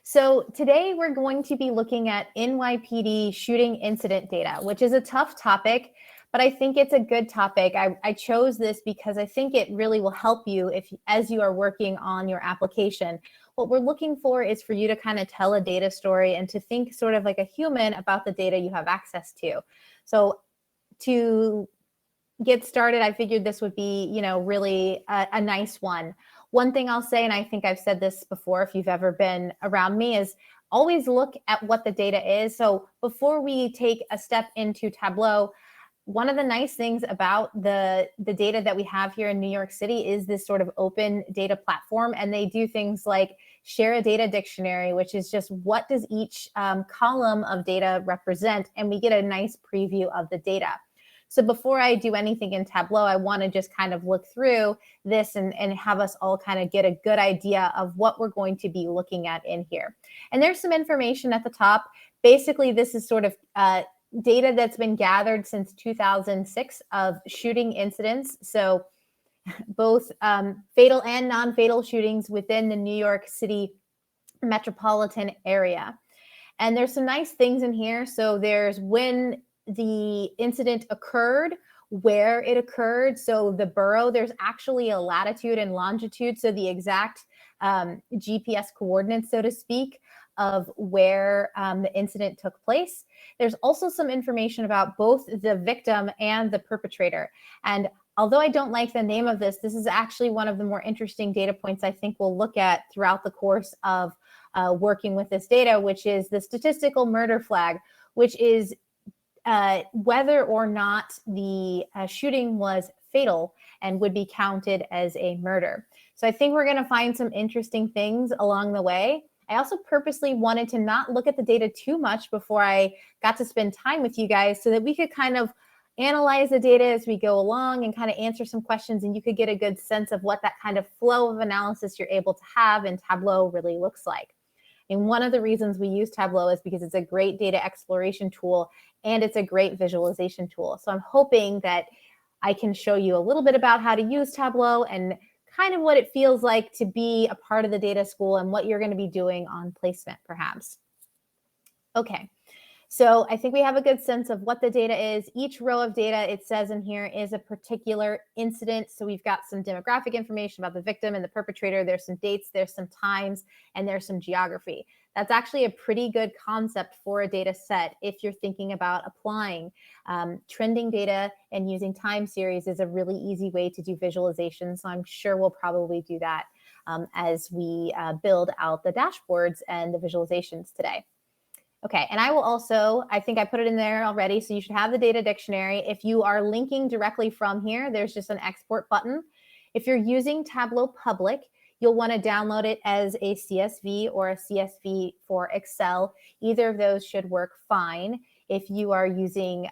So today we're going to be looking at NYPD shooting incident data, which is a tough topic, but I think it's a good topic. I chose this because I think it really will help you as you are working on your application. What we're looking for is for you to kind of tell a data story and to think sort of like a human about the data you have access to. So to get started, I figured this would be, really a nice one. One thing I'll say, and I think I've said this before if you've ever been around me, is always look at what the data is. So before we take a step into Tableau, one of the nice things about the data that we have here in New York City is this sort of open data platform, and they do things like share a data dictionary, which is just what does each column of data represent, and we get a nice preview of the data. So before I do anything in Tableau, I want to just kind of look through this and have us all kind of get a good idea of what we're going to be looking at in here. And there's some information at the top. Basically, this is sort of data that's been gathered since 2006 of shooting incidents. So both fatal and non-fatal shootings within the New York City metropolitan area. And there's some nice things in here. So there's when the incident occurred, where it occurred. So the borough, there's actually a latitude and longitude. So the exact GPS coordinates, so to speak, of where the incident took place. There's also some information about both the victim and the perpetrator. And although I don't like the name of this, this is actually one of the more interesting data points I think we'll look at throughout the course of working with this data, which is the statistical murder flag, which is whether or not the shooting was fatal and would be counted as a murder. So I think we're going to find some interesting things along the way. I also purposely wanted to not look at the data too much before I got to spend time with you guys so that we could kind of analyze the data as we go along and kind of answer some questions, and you could get a good sense of what that kind of flow of analysis you're able to have in Tableau really looks like. And one of the reasons we use Tableau is because it's a great data exploration tool and it's a great visualization tool. So I'm hoping that I can show you a little bit about how to use Tableau and kind of what it feels like to be a part of the data school and what you're going to be doing on placement, perhaps. Okay. So I think we have a good sense of what the data is. Each row of data, it says in here, is a particular incident. So we've got some demographic information about the victim and the perpetrator. There's some dates, there's some times, and there's some geography. That's actually a pretty good concept for a data set if you're thinking about applying. Trending data and using time series is a really easy way to do visualization. So I'm sure we'll probably do that as we build out the dashboards and the visualizations today. Okay, and I will also, I think I put it in there already, so you should have the data dictionary. If you are linking directly from here, there's just an export button. If you're using Tableau Public, you'll want to download it as a CSV or a CSV for Excel. Either of those should work fine. If you are using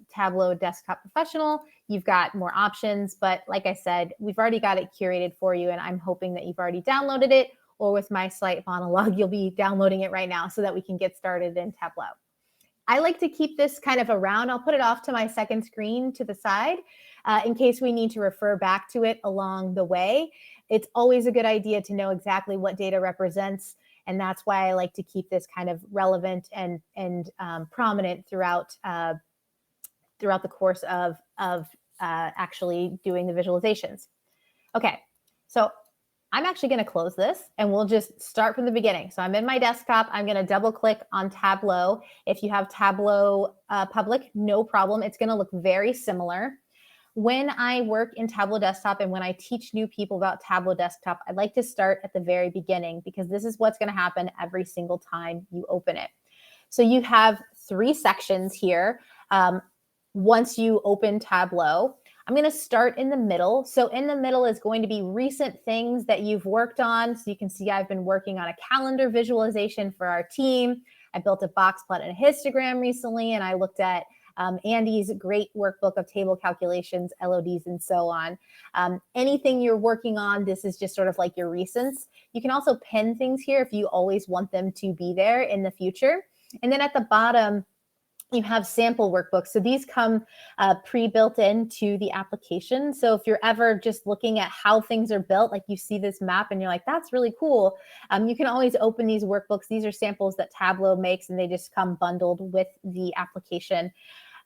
Tableau Desktop Professional, you've got more options, but like I said, we've already got it curated for you, and I'm hoping that you've already downloaded it, or with my slight monologue, you'll be downloading it right now so that we can get started in Tableau. I like to keep this kind of around. I'll put it off to my second screen to the side in case we need to refer back to it along the way. It's always a good idea to know exactly what data represents, and that's why I like to keep this kind of relevant and prominent throughout the course of actually doing the visualizations. Okay, so I'm actually going to close this and we'll just start from the beginning. So I'm in my desktop. I'm going to double click on Tableau. If you have Tableau Public, no problem. It's going to look very similar. When I work in Tableau Desktop and when I teach new people about Tableau Desktop, I like to start at the very beginning because this is what's going to happen every single time you open it. So you have 3 sections here. Once you open Tableau, I'm going to start in the middle. So in the middle is going to be recent things that you've worked on. So you can see I've been working on a calendar visualization for our team. I built a box plot and a histogram recently, and I looked at Andy's great workbook of table calculations, LODs, and so on. Anything you're working on, this is just sort of like your recents. You can also pin things here if you always want them to be there in the future. And then at the bottom, You have sample workbooks. So these come pre-built into the application. So if you're ever just looking at how things are built, like you see this map and you're like, that's really cool, you can always open these workbooks. These are samples that Tableau makes, and they just come bundled with the application.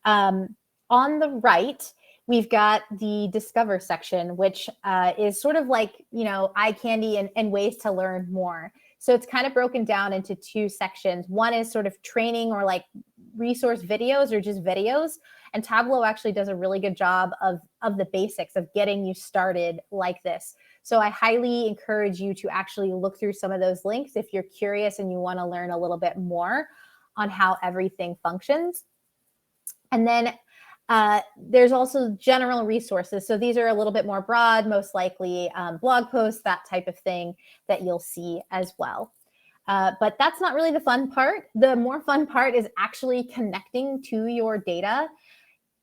On the right, we've got the Discover section, which is sort of like, eye candy and ways to learn more. So it's kind of broken down into two sections. One is sort of training or like resource videos or just videos. And Tableau actually does a really good job of the basics of getting you started like this. So I highly encourage you to actually look through some of those links if you're curious and you want to learn a little bit more on how everything functions. And then there's also general resources. So these are a little bit more broad, most likely blog posts, that type of thing that you'll see as well. But that's not really the fun part. The more fun part is actually connecting to your data.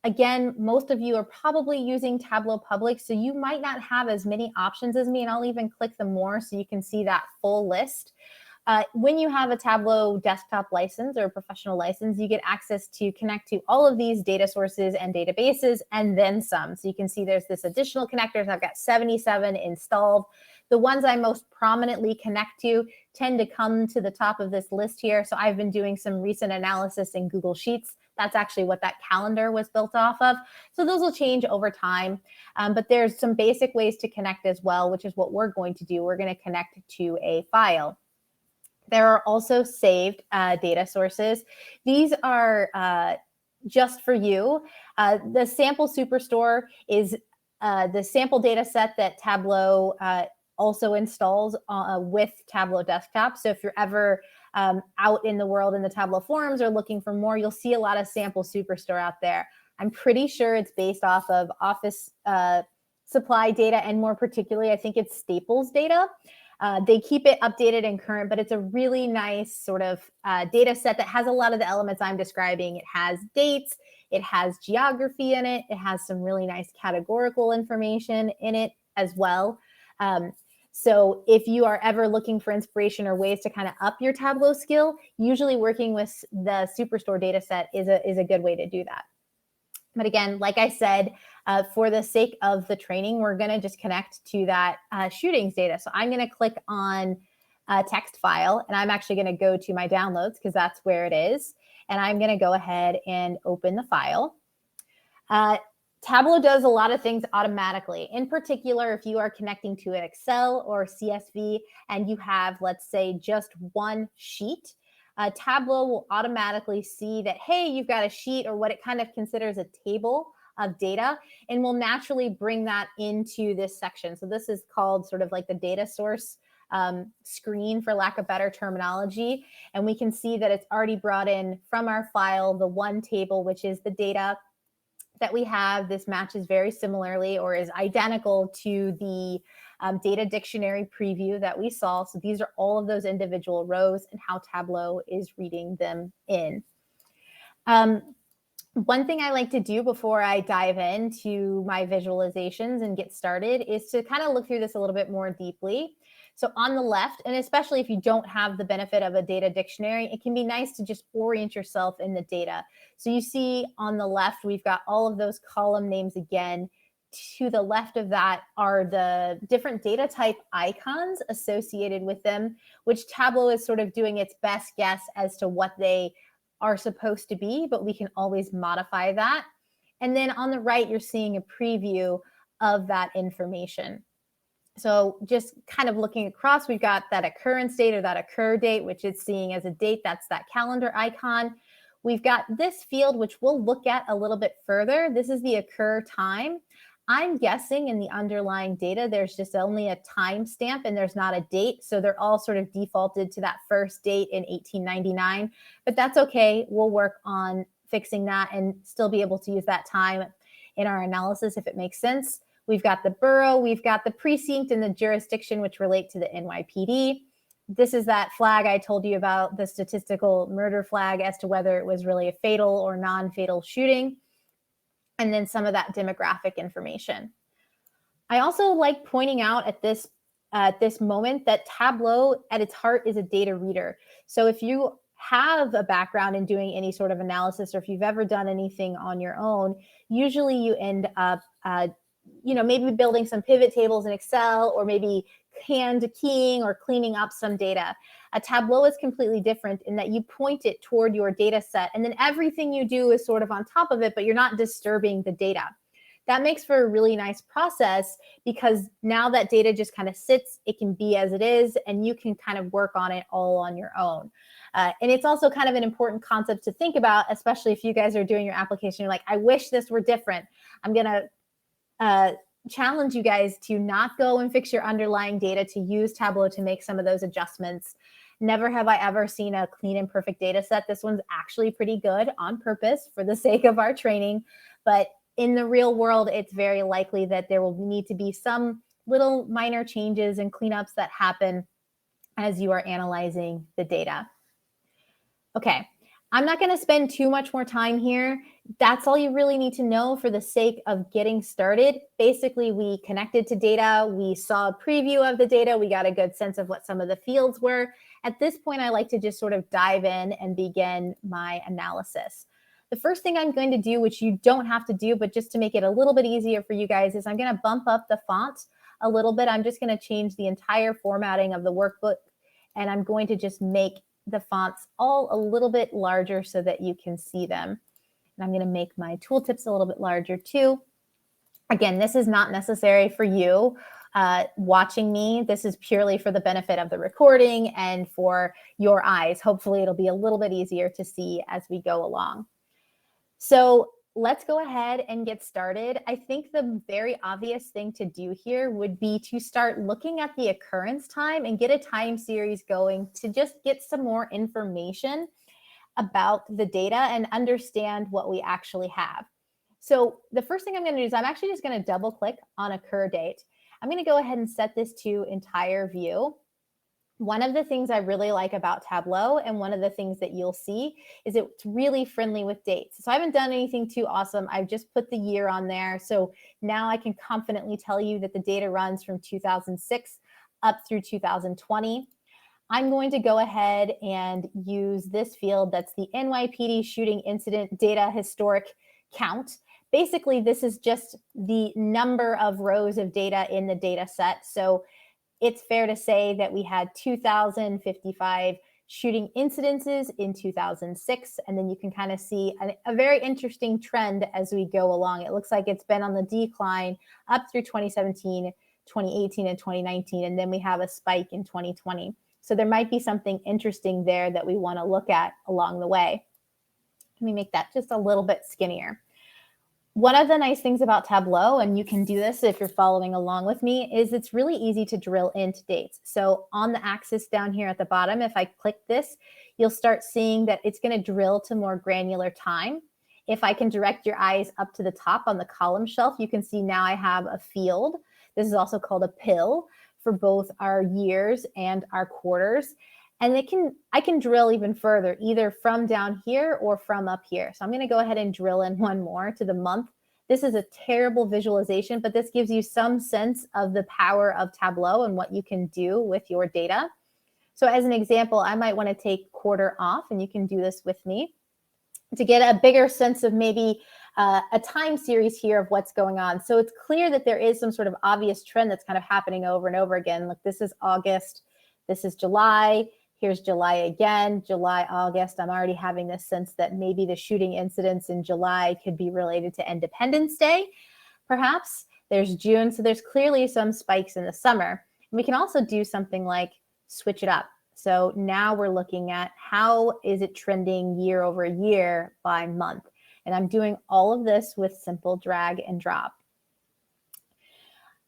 Again, most of you are probably using Tableau Public, so you might not have as many options as me, and I'll even click them more so you can see that full list. When you have a Tableau desktop license or a professional license, you get access to connect to all of these data sources and databases and then some. So you can see there's this additional connectors. I've got 77 installed. The ones I most prominently connect to tend to come to the top of this list here. So I've been doing some recent analysis in Google Sheets. That's actually what that calendar was built off of. So those will change over time. But there's some basic ways to connect as well, which is what we're going to do. We're going to connect to a file. There are also saved data sources. These are just for you. The sample superstore is the sample data set that Tableau also installs with Tableau Desktop. So if you're ever out in the world in the Tableau forums or looking for more, you'll see a lot of sample superstore out there. I'm pretty sure it's based off of Office supply data, and more particularly, I think it's Staples data. They keep it updated and current, but it's a really nice sort of data set that has a lot of the elements I'm describing. It has dates, it has geography in it, it has some really nice categorical information in it as well. So if you are ever looking for inspiration or ways to kind of up your Tableau skill, usually working with the Superstore data set is a good way to do that. But again, like I said, for the sake of the training, we're going to just connect to that shootings data. So I'm going to click on a text file, and I'm actually going to go to my downloads because that's where it is. And I'm going to go ahead and open the file. Tableau does a lot of things automatically. In particular, if you are connecting to an Excel or CSV and you have, let's say, just one sheet, Tableau will automatically see that, hey, you've got a sheet or what it kind of considers a table of data, and will naturally bring that into this section. So this is called sort of like the data source screen, for lack of better terminology. And we can see that it's already brought in from our file the one table, which is the data that we have. This matches very similarly or is identical to the data dictionary preview that we saw. So these are all of those individual rows and how Tableau is reading them in. One thing I like to do before I dive into my visualizations and get started is to kind of look through this a little bit more deeply. So on the left, and especially if you don't have the benefit of a data dictionary, it can be nice to just orient yourself in the data. So you see on the left, we've got all of those column names again. To the left of that are the different data type icons associated with them, which Tableau is sort of doing its best guess as to what they are supposed to be, but we can always modify that. And then on the right, you're seeing a preview of that information. So just kind of looking across, we've got that occurrence date or that occur date, which it's seeing as a date. That's that calendar icon. We've got this field, which we'll look at a little bit further. This is the occur time. I'm guessing in the underlying data, there's just only a timestamp and there's not a date. So they're all sort of defaulted to that first date in 1899, but that's okay. We'll work on fixing that and still be able to use that time in our analysis if it makes sense. We've got the borough, we've got the precinct and the jurisdiction, which relate to the NYPD. This is that flag I told you about, the statistical murder flag, as to whether it was really a fatal or non-fatal shooting. And then some of that demographic information. I also like pointing out at this moment that Tableau at its heart is a data reader. So if you have a background in doing any sort of analysis, or if you've ever done anything on your own, usually you end up, maybe building some pivot tables in Excel, or maybe hand keying or cleaning up some data. A Tableau is completely different in that you point it toward your data set, and then everything you do is sort of on top of it, but you're not disturbing the data. That makes for a really nice process, because now that data just kind of sits, it can be as it is, and you can kind of work on it all on your own. And it's also kind of an important concept to think about, especially if you guys are doing your application. You're like, I wish this were different. I'm going to challenge you guys to not go and fix your underlying data, to use Tableau to make some of those adjustments. Never have I ever seen a clean and perfect data set. This one's actually pretty good on purpose for the sake of our training. But in the real world, it's very likely that there will need to be some little minor changes and cleanups that happen as you are analyzing the data. Okay, I'm not going to spend too much more time here. That's all you really need to know for the sake of getting started. Basically, we connected to data. We saw a preview of the data. We got a good sense of what some of the fields were. At this point, I like to just sort of dive in and begin my analysis. The first thing I'm going to do, which you don't have to do, but just to make it a little bit easier for you guys, is I'm going to bump up the font a little bit. I'm just going to change the entire formatting of the workbook, and I'm going to just make the fonts all a little bit larger so that you can see them. And I'm going to make my tooltips a little bit larger too. Again, this is not necessary for you watching me. This is purely for the benefit of the recording and for your eyes. Hopefully it'll be a little bit easier to see as we go along. So let's go ahead and get started. I think the very obvious thing to do here would be to start looking at the occurrence time and get a time series going to just get some more information about the data and understand what we actually have. So the first thing I'm going to do is I'm actually just going to double click on occur date. I'm going to go ahead and set this to entire view. One of the things I really like about Tableau, and one of the things that you'll see, is it's really friendly with dates. So I haven't done anything too awesome. I've just put the year on there. So now I can confidently tell you that the data runs from 2006 up through 2020. I'm going to go ahead and use this field that's the NYPD shooting incident data historic count. Basically, this is just the number of rows of data in the data set. So it's fair to say that we had 2,055 shooting incidences in 2006. And then you can kind of see a very interesting trend as we go along. It looks like it's been on the decline up through 2017, 2018, and 2019. And then we have a spike in 2020. So there might be something interesting there that we want to look at along the way. Let me make that just a little bit skinnier. One of the nice things about Tableau, and you can do this if you're following along with me, is it's really easy to drill into dates. So on the axis down here at the bottom, if I click this, you'll start seeing that it's going to drill to more granular time. If I can direct your eyes up to the top on the column shelf, you can see now I have a field. This is also called a pill for both our years and our quarters. And I can drill even further, either from down here or from up here. So I'm going to go ahead and drill in one more to the month. This is a terrible visualization, but this gives you some sense of the power of Tableau and what you can do with your data. So as an example, I might want to take quarter off, and you can do this with me to get a bigger sense of maybe a time series here of what's going on. So it's clear that there is some sort of obvious trend that's kind of happening over and over again. Look, this is August, this is July. Here's July again, July, August. I'm already having this sense that maybe the shooting incidents in July could be related to Independence Day, perhaps. There's June, so there's clearly some spikes in the summer. And we can also do something like switch it up. So now we're looking at how is it trending year over year by month. And I'm doing all of this with simple drag and drop.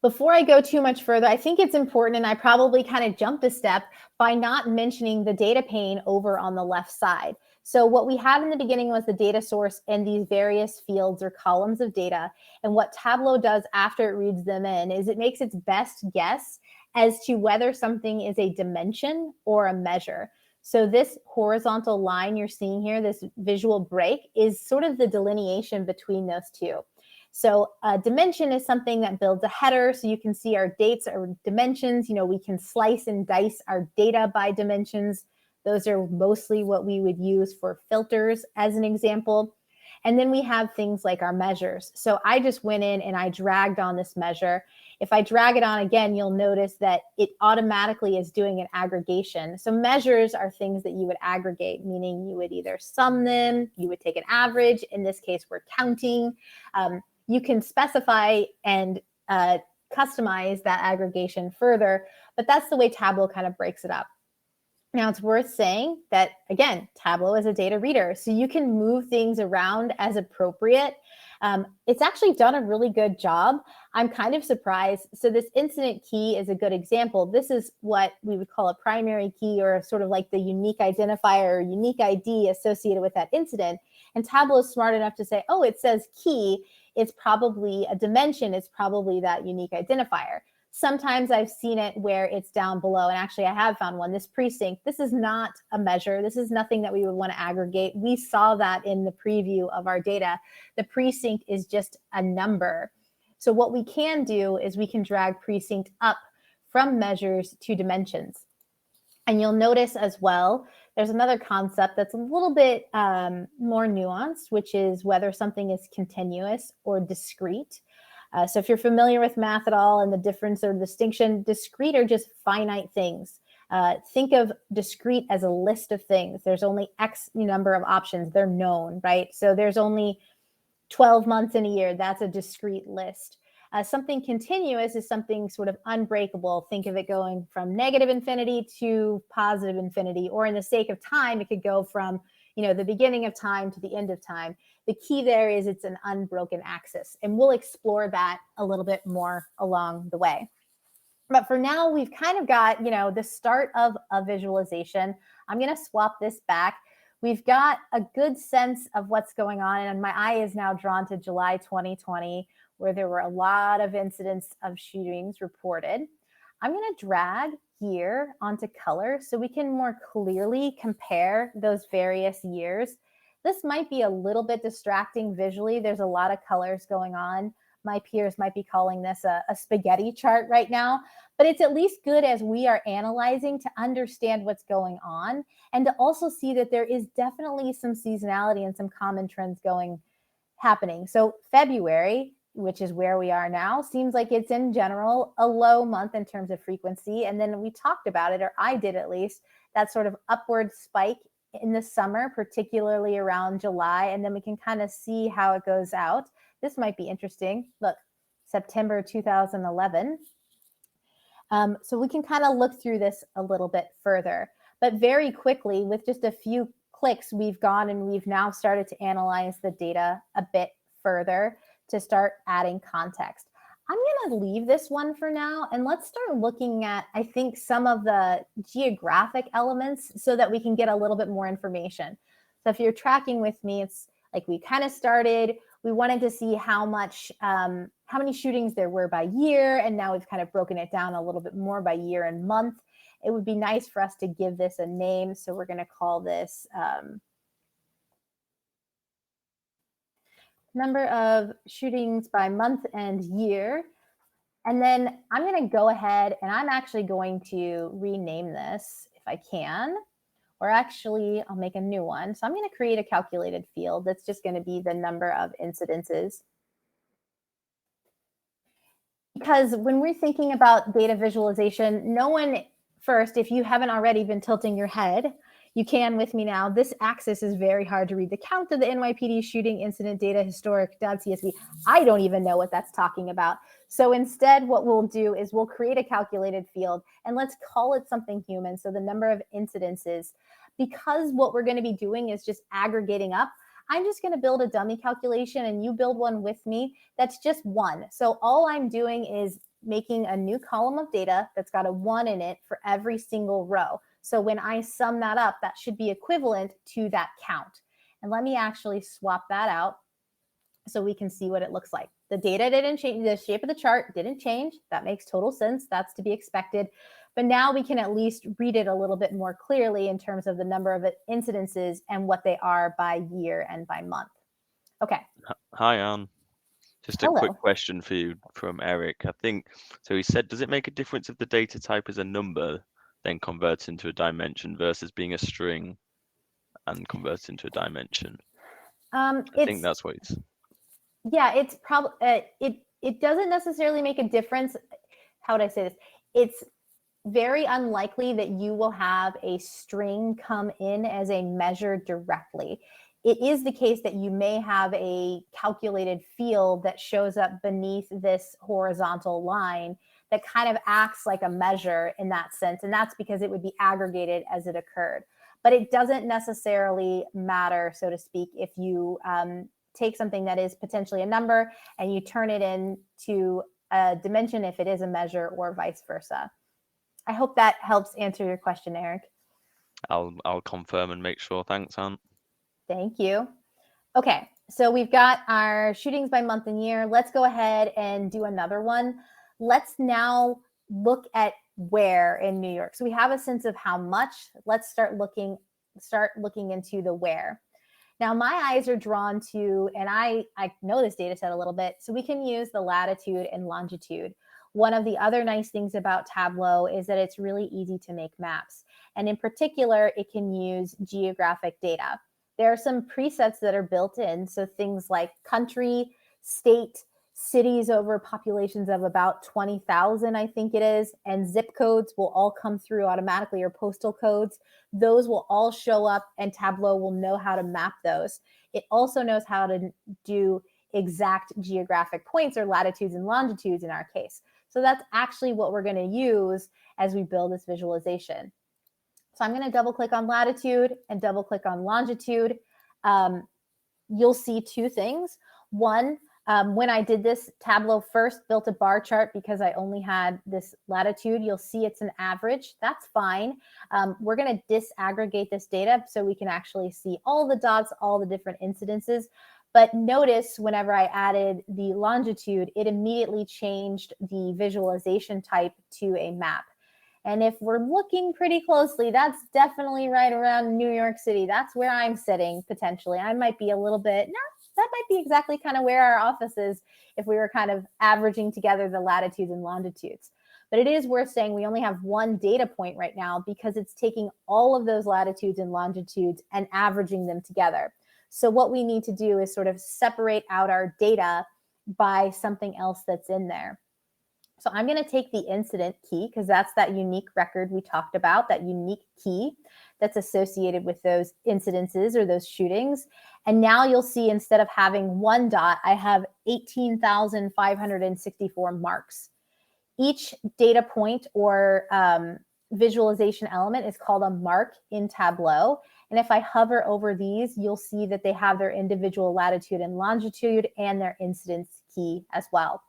Before I go too much further, I think it's important, and I probably kind of jumped a step by not mentioning the data pane over on the left side. So what we had in the beginning was the data source and these various fields or columns of data. And what Tableau does after it reads them in is it makes its best guess as to whether something is a dimension or a measure. So this horizontal line you're seeing here, this visual break, is sort of the delineation between those two. So a dimension is something that builds a header, so you can see our dates or dimensions. You know, we can slice and dice our data by dimensions. Those are mostly what we would use for filters as an example. And then we have things like our measures. So I just went in and I dragged on this measure. If I drag it on again, you'll notice that it automatically is doing an aggregation. So measures are things that you would aggregate, meaning you would either sum them, you would take an average. In this case, we're counting. You can specify and customize that aggregation further, but that's the way Tableau kind of breaks it up. Now, it's worth saying that, again, Tableau is a data reader, so you can move things around as appropriate. It's actually done a really good job. I'm kind of surprised. So this incident key is a good example. This is what we would call a primary key, or sort of like the unique identifier or unique ID associated with that incident. And Tableau is smart enough to say, oh, it says key. It's probably a dimension. It's probably that unique identifier. Sometimes I've seen it where it's down below, and actually I have found one, this precinct. This is not a measure. This is nothing that we would want to aggregate. We saw that in the preview of our data. The precinct is just a number. So what we can do is we can drag precinct up from measures to dimensions. And you'll notice as well, there's another concept that's a little bit more nuanced, which is whether something is continuous or discrete. So if you're familiar with math at all and the difference or distinction, discrete are just finite things. Think of discrete as a list of things. There's only X number of options. They're known, right? So there's only 12 months in a year. That's a discrete list. Something continuous is something sort of unbreakable. Think of it going from negative infinity to positive infinity, or in the sake of time, it could go from the beginning of time to the end of time. The key there is it's an unbroken axis, and we'll explore that a little bit more along the way. But for now, we've kind of got, the start of a visualization. I'm going to swap this back. We've got a good sense of what's going on, and my eye is now drawn to July 2020, where there were a lot of incidents of shootings reported. I'm going to drag here onto color so we can more clearly compare those various years. This might be a little bit distracting visually. There's a lot of colors going on. My peers might be calling this a spaghetti chart right now, but it's at least good as we are analyzing to understand what's going on, and to also see that there is definitely some seasonality and some common trends happening. So February, which is where we are now, seems like it's in general a low month in terms of frequency. And then we talked about it, or I did at least, that sort of upward spike in the summer, particularly around July. And then we can kind of see how it goes out. This might be interesting. Look, September 2011. So we can kind of look through this a little bit further. But very quickly, with just a few clicks, we've gone and we've now started to analyze the data a bit further to start adding context. I'm going to leave this one for now, and let's start looking at, I think, some of the geographic elements so that we can get a little bit more information. So if you're tracking with me, it's like we kind of started, we wanted to see how many shootings there were by year, and now we've kind of broken it down a little bit more by year and month. It would be nice for us to give this a name, so we're going to call this number of shootings by month and year. And then I'm going to go ahead and I'm actually going to rename this if I can, or actually I'll make a new one. So I'm going to create a calculated field that's just going to be the number of incidences. Because when we're thinking about data visualization, first, if you haven't already been tilting your head, you can with me now. This axis is very hard to read. The count of the NYPD shooting incident data historic.csv. I don't even know what that's talking about. So instead, what we'll do is we'll create a calculated field, and let's call it something human. So the number of incidences, because what we're going to be doing is just aggregating up. I'm just going to build a dummy calculation, and you build one with me. That's just one. So all I'm doing is making a new column of data that's got a 1 in it for every single row. So when I sum that up, that should be equivalent to that count. And let me actually swap that out so we can see what it looks like. The data didn't change, the shape of the chart didn't change. That makes total sense. That's to be expected. But now we can at least read it a little bit more clearly in terms of the number of incidences and what they are by year and by month. Okay. Hi, Anne. Just a quick question for you from Eric. I think, so he said, does it make a difference if the data type is a number? then converts into a dimension versus being a string and converts into a dimension? I think that's what it's. Yeah, it's probably it doesn't necessarily make a difference. How would I say this? It's very unlikely that you will have a string come in as a measure directly. It is the case that you may have a calculated field that shows up beneath this horizontal line that kind of acts like a measure in that sense. And that's because it would be aggregated as it occurred. But it doesn't necessarily matter, so to speak, if you take something that is potentially a number and you turn it into a dimension if it is a measure, or vice versa. I hope that helps answer your question, Eric. I'll confirm and make sure. Thanks, Anne. Thank you. Okay, so we've got our shootings by month and year. Let's go ahead and do another one. Let's now look at where in New York. So we have a sense of how much. Let's start looking into the where. Now my eyes are drawn to, and I know this data set a little bit, so we can use the latitude and longitude. One of the other nice things about Tableau is that it's really easy to make maps. And in particular, it can use geographic data. There are some presets that are built in. So things like country, state, cities over populations of about 20,000, I think it is, and zip codes will all come through automatically, or postal codes. Those will all show up and Tableau will know how to map those. It also knows how to do exact geographic points, or latitudes and longitudes in our case. So that's actually what we're going to use as we build this visualization. So I'm going to double click on latitude and double click on longitude. You'll see two things. One, when I did this, Tableau first built a bar chart because I only had this latitude. You'll see it's an average. That's fine. We're going to disaggregate this data so we can actually see all the dots, all the different incidences. But notice whenever I added the longitude, it immediately changed the visualization type to a map. And if we're looking pretty closely, that's definitely right around New York City. That's where I'm sitting potentially. I might be a little bit, no, that might be exactly kind of where our office is if we were kind of averaging together the latitudes and longitudes. But it is worth saying we only have one data point right now because it's taking all of those latitudes and longitudes and averaging them together. So what we need to do is sort of separate out our data by something else that's in there. So I'm going to take the incident key because that's that unique record we talked about, that unique key that's associated with those incidences or those shootings. And now you'll see instead of having one dot, I have 18,564 marks. Each data point or visualization element is called a mark in Tableau. And if I hover over these, you'll see that they have their individual latitude and longitude and their incidence key as well.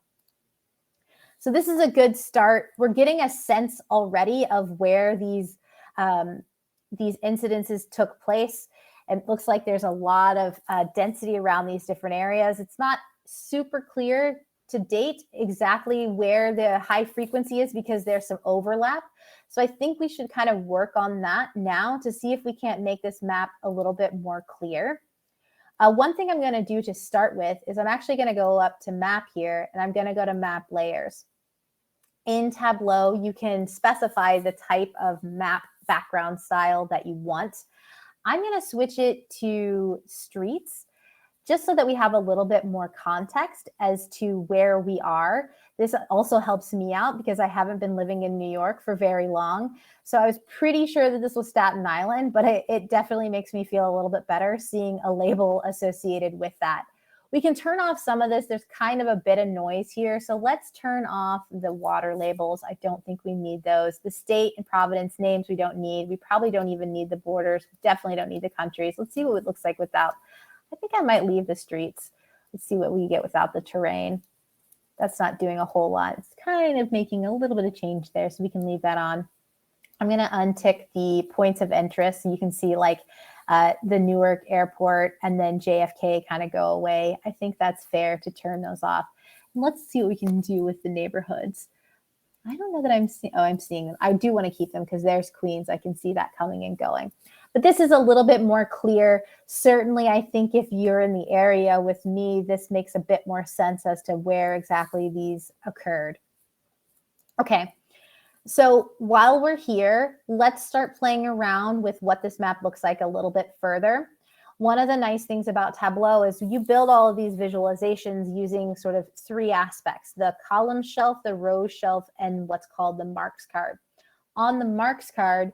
So this is a good start. We're getting a sense already of where these incidences took place. It looks like there's a lot of density around these different areas. It's not super clear to date exactly where the high frequency is because there's some overlap. So I think we should kind of work on that now to see if we can't make this map a little bit more clear. One thing I'm going to do to start with is I'm actually going to go up to map here and I'm going to go to map layers. In Tableau, you can specify the type of map background style that you want. I'm going to switch it to streets just so that we have a little bit more context as to where we are. This also helps me out because I haven't been living in New York for very long. So I was pretty sure that this was Staten Island, but it definitely makes me feel a little bit better seeing a label associated with that. We can turn off some of this. There's kind of a bit of noise here. So let's turn off the water labels. I don't think we need those. The state and province names we don't need. We probably don't even need the borders. We definitely don't need the countries. Let's see what it looks like without. I think I might leave the streets. Let's see what we get without the terrain. That's not doing a whole lot. It's kind of making a little bit of change there, so we can leave that on. I'm going to untick the points of interest, and you can see like the Newark airport and then JFK kind of go away. I think that's fair to turn those off. And let's see what we can do with the neighborhoods. I don't know that I'm seeing, I'm seeing them. I do want to keep them because there's Queens. I can see that coming and going. But this is a little bit more clear. Certainly, I think if you're in the area with me, this makes a bit more sense as to where exactly these occurred. Okay, So while we're here, let's start playing around with what this map looks like a little bit further. One of the nice things about Tableau is you build all of these visualizations using sort of three aspects: the column shelf, the row shelf, and what's called the marks card. On the marks card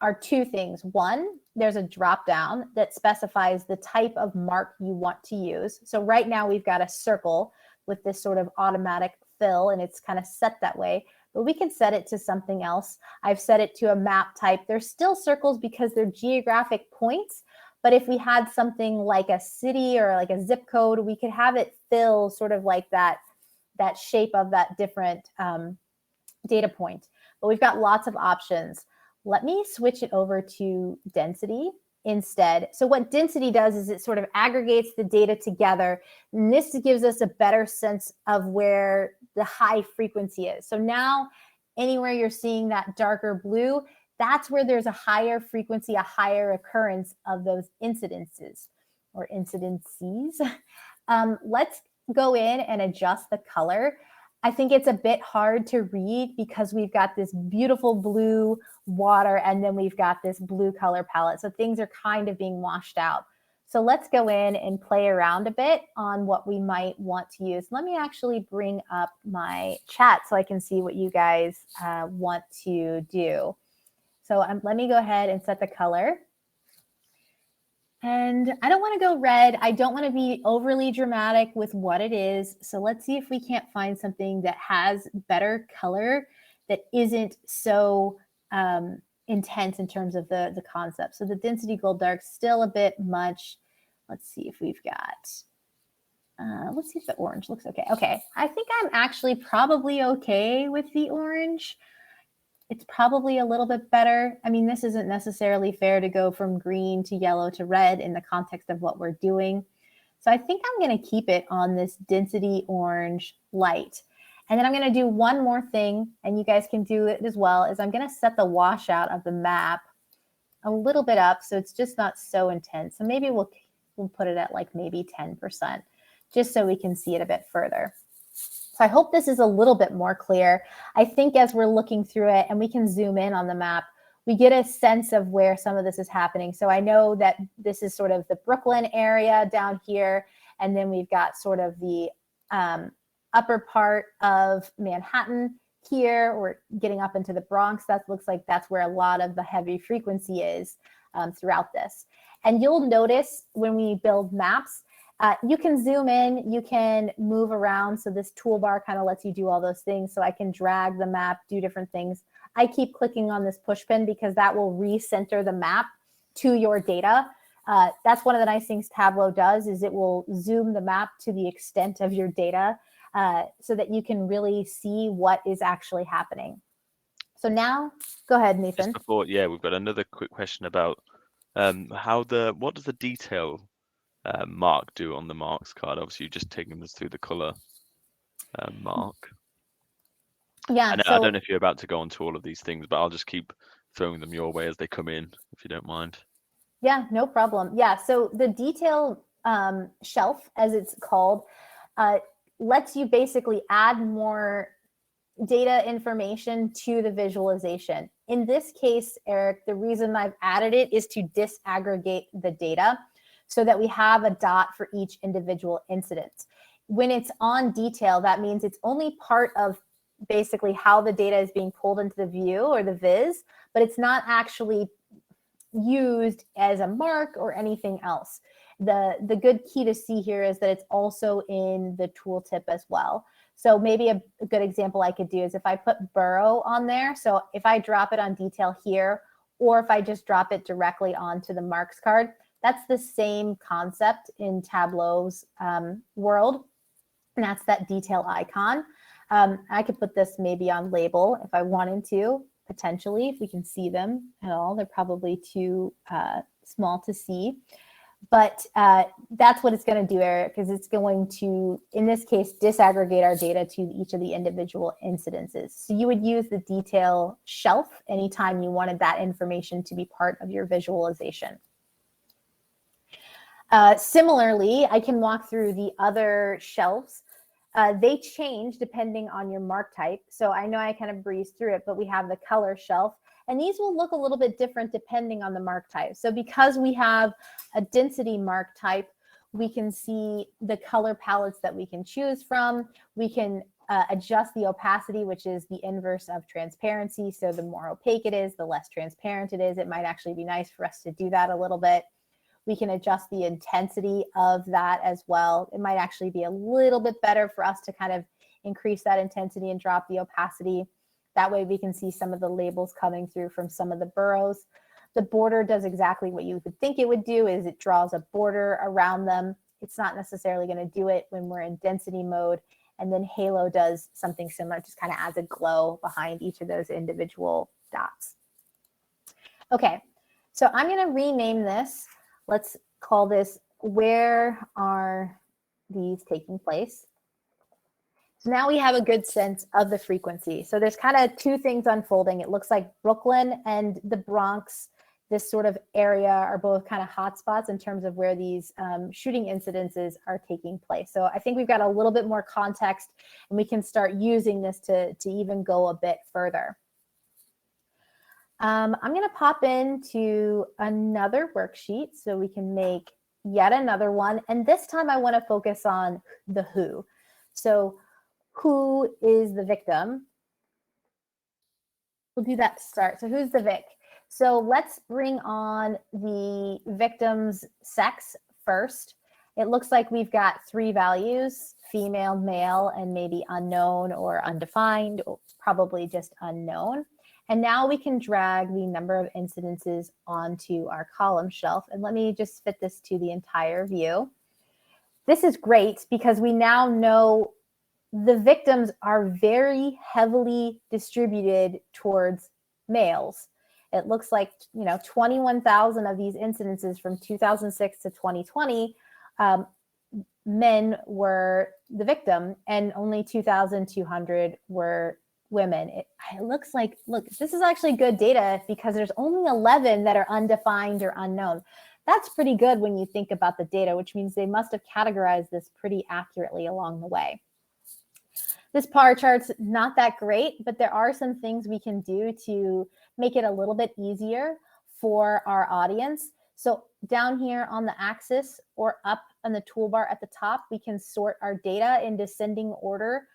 are two things. One, there's a drop down that specifies the type of mark you want to use. So right now we've got a circle with this sort of automatic fill, and it's kind of set that way, but we can set it to something else. I've set it to a map type. There's still circles because they're geographic points, but if we had something like a city or like a zip code, we could have it fill sort of like that shape of that different data point. But we've got lots of options. Let me switch it over to density instead. So what density does is it sort of aggregates the data together. And this gives us a better sense of where the high frequency is. So now anywhere you're seeing that darker blue, that's where there's a higher frequency, a higher occurrence of those incidences or incidences. Let's go in and adjust the color. I think it's a bit hard to read because we've got this beautiful blue water and then we've got this blue color palette. So things are kind of being washed out. So let's go in and play around a bit on what we might want to use. Let me actually bring up my chat so I can see what you guys want to do. So let me go ahead and set the color. And I don't want to go red. I don't want to be overly dramatic with what it is. So let's see if we can't find something that has better color that isn't so intense in terms of the concept. So the density gold dark still a bit much. Let's see if we've got, let's see if the orange looks okay. Okay, I think I'm actually probably okay with the orange. It's probably a little bit better. I mean, this isn't necessarily fair to go from green to yellow to red in the context of what we're doing. So I think I'm going to keep it on this density orange light. And then I'm going to do one more thing, and you guys can do it as well, is I'm going to set the washout of the map a little bit up so it's just not so intense. So maybe we'll put it at like maybe 10%, just so we can see it a bit further. So I hope this is a little bit more clear. I think as we're looking through it and we can zoom in on the map, we get a sense of where some of this is happening. So I know that this is sort of the Brooklyn area down here, and then we've got sort of the upper part of Manhattan here. We're getting up into the Bronx. That looks like that's where a lot of the heavy frequency is throughout this. And you'll notice when we build maps, you can zoom in, you can move around. So this toolbar kind of lets you do all those things. So I can drag the map, do different things. I keep clicking on this push pin because that will recenter the map to your data. That's one of the nice things Tableau does, is it will zoom the map to the extent of your data so that you can really see what is actually happening. So now, go ahead, Nathan. Just before, yeah, we've got another quick question about what does the detail mark do on the marks card? Obviously, you're just taking us through the color mark. Yeah. And I don't know if you're about to go into all of these things, but I'll just keep throwing them your way as they come in, if you don't mind. Yeah, no problem. Yeah, so the detail shelf, as it's called, lets you basically add more data information to the visualization. In this case, Eric, the reason I've added it is to disaggregate the data so that we have a dot for each individual incident. When it's on detail, that means it's only part of basically how the data is being pulled into the view or the viz, but it's not actually used as a mark or anything else. The good key to see here is that it's also in the tooltip as well. So maybe a good example I could do is if I put borough on there, so if I drop it on detail here, or if I just drop it directly onto the marks card, that's the same concept in Tableau's world, and that's that detail icon. I could put this maybe on label if I wanted to, potentially, if we can see them at all. They're probably too small to see. But that's what it's going to do, Eric, because it's going to, in this case, disaggregate our data to each of the individual incidences. So you would use the detail shelf anytime you wanted that information to be part of your visualization. Similarly, I can walk through the other shelves. They change depending on your mark type. So I know I kind of breezed through it, but we have the color shelf, and these will look a little bit different depending on the mark type. So because we have a density mark type, we can see the color palettes that we can choose from. We can adjust the opacity, which is the inverse of transparency. So the more opaque it is, the less transparent it is. It might actually be nice for us to do that a little bit. We can adjust the intensity of that as well. It might actually be a little bit better for us to kind of increase that intensity and drop the opacity. That way we can see some of the labels coming through from some of the boroughs. The border does exactly what you would think it would do, is it draws a border around them. It's not necessarily going to do it when we're in density mode. And then halo does something similar, just kind of adds a glow behind each of those individual dots. Okay, so I'm going to rename this. Let's call this, where are these taking place? So now we have a good sense of the frequency. So there's kind of two things unfolding. It looks like Brooklyn and the Bronx, this sort of area, are both kind of hotspots in terms of where these shooting incidences are taking place. So I think we've got a little bit more context, and we can start using this to even go a bit further. I'm going to pop into another worksheet so we can make yet another one. And this time I want to focus on the who. So who is the victim? We'll do that to start. So who's the vic? So let's bring on the victim's sex first. It looks like we've got 3 values, female, male, and maybe unknown or undefined, or probably just unknown. And now we can drag the number of incidences onto our column shelf. And let me just fit this to the entire view. This is great because we now know the victims are very heavily distributed towards males. It looks like, 21,000 of these incidences from 2006 to 2020, men were the victim, and only 2,200 were women. It looks like, look, this is actually good data because there's only 11 that are undefined or unknown. That's pretty good when you think about the data, which means they must have categorized this pretty accurately along the way. This bar chart's not that great, but there are some things we can do to make it a little bit easier for our audience. So down here on the axis or up on the toolbar at the top, we can sort our data in descending order.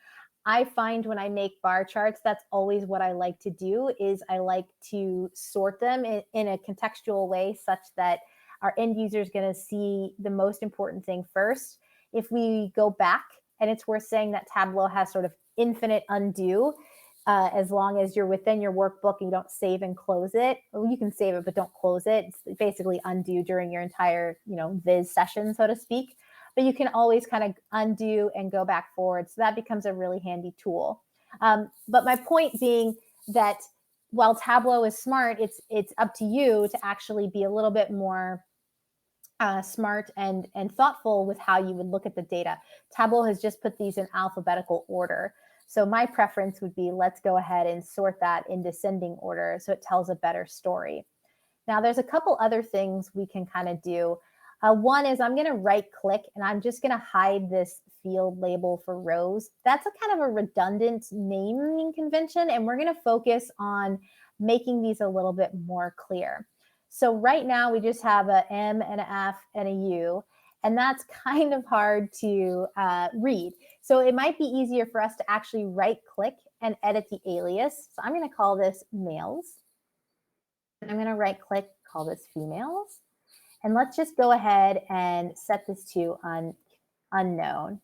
I find when I make bar charts, that's always what I like to do, is I like to sort them in a contextual way such that our end user is going to see the most important thing first. If we go back, and it's worth saying that Tableau has sort of infinite undo, as long as you're within your workbook and you don't save and close it. Well, you can save it, but don't close it. It's basically undo during your entire, viz session, so to speak. But you can always kind of undo and go back forward. So that becomes a really handy tool. But my point being that while Tableau is smart, it's up to you to actually be a little bit more smart and thoughtful with how you would look at the data. Tableau has just put these in alphabetical order. So my preference would be, let's go ahead and sort that in descending order so it tells a better story. Now, there's a couple other things we can kind of do. One is I'm going to right click and I'm just going to hide this field label for rows. That's a kind of a redundant naming convention, and we're going to focus on making these a little bit more clear. So right now we just have a M and an F and a U, and that's kind of hard to read. So it might be easier for us to actually right click and edit the alias. So I'm going to call this males. I'm going to right click, call this females. And let's just go ahead and set this to unknown.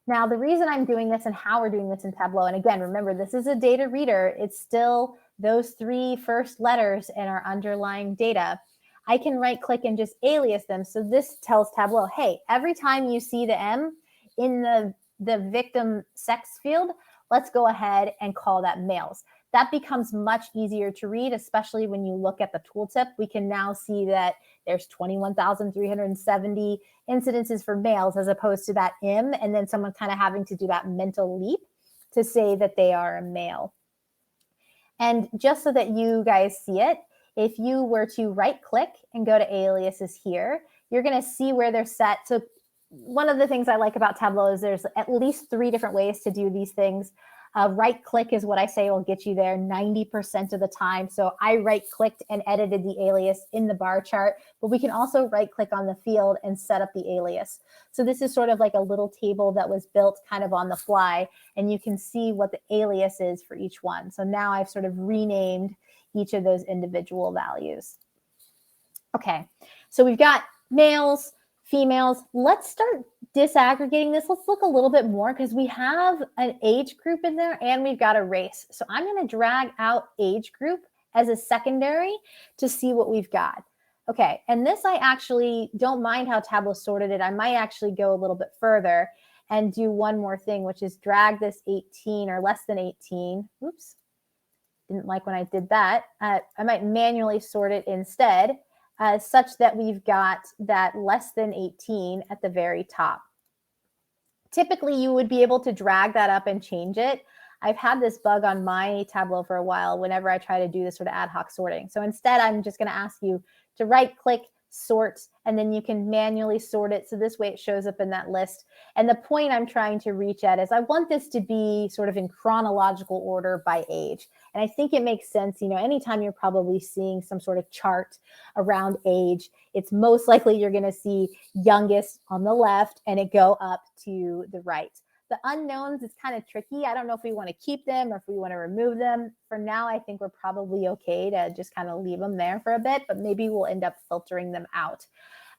Now, the reason I'm doing this and how we're doing this in Tableau, and again, remember, this is a data reader. It's still those 3 first letters in our underlying data. I can right click and just alias them. So this tells Tableau, hey, every time you see the M in the victim sex field, let's go ahead and call that males. That becomes much easier to read, especially when you look at the tooltip. We can now see that there's 21,370 incidences for males as opposed to that M, and then someone kind of having to do that mental leap to say that they are a male. And just so that you guys see it, if you were to right click and go to aliases here, you're going to see where they're set. So one of the things I like about Tableau is there's at least 3 different ways to do these things. Right click is what I say will get you there 90% of the time. So I right clicked and edited the alias in the bar chart, but we can also right click on the field and set up the alias. So this is sort of like a little table that was built kind of on the fly, and you can see what the alias is for each one. So now I've sort of renamed each of those individual values. Okay, so we've got males, females. Let's start disaggregating this. Let's look a little bit more because we have an age group in there and we've got a race. So I'm going to drag out age group as a secondary to see what we've got. Okay, and this I actually don't mind how Tableau sorted it. I might actually go a little bit further and do one more thing, which is drag this 18 or less than 18. Oops, didn't like when I did that. I might manually sort it instead. Such that we've got that less than 18 at the very top. Typically, you would be able to drag that up and change it. I've had this bug on my Tableau for a while whenever I try to do this sort of ad hoc sorting. So instead, I'm just going to ask you to right-click, sort, and then you can manually sort it. So this way it shows up in that list. And the point I'm trying to reach at is I want this to be sort of in chronological order by age. And I think it makes sense, you know, anytime you're probably seeing some sort of chart around age, it's most likely you're going to see youngest on the left and it go up to the right. The unknowns, it's kind of tricky. I don't know if we want to keep them or if we want to remove them. For now, I think we're probably okay to just kind of leave them there for a bit, but maybe we'll end up filtering them out.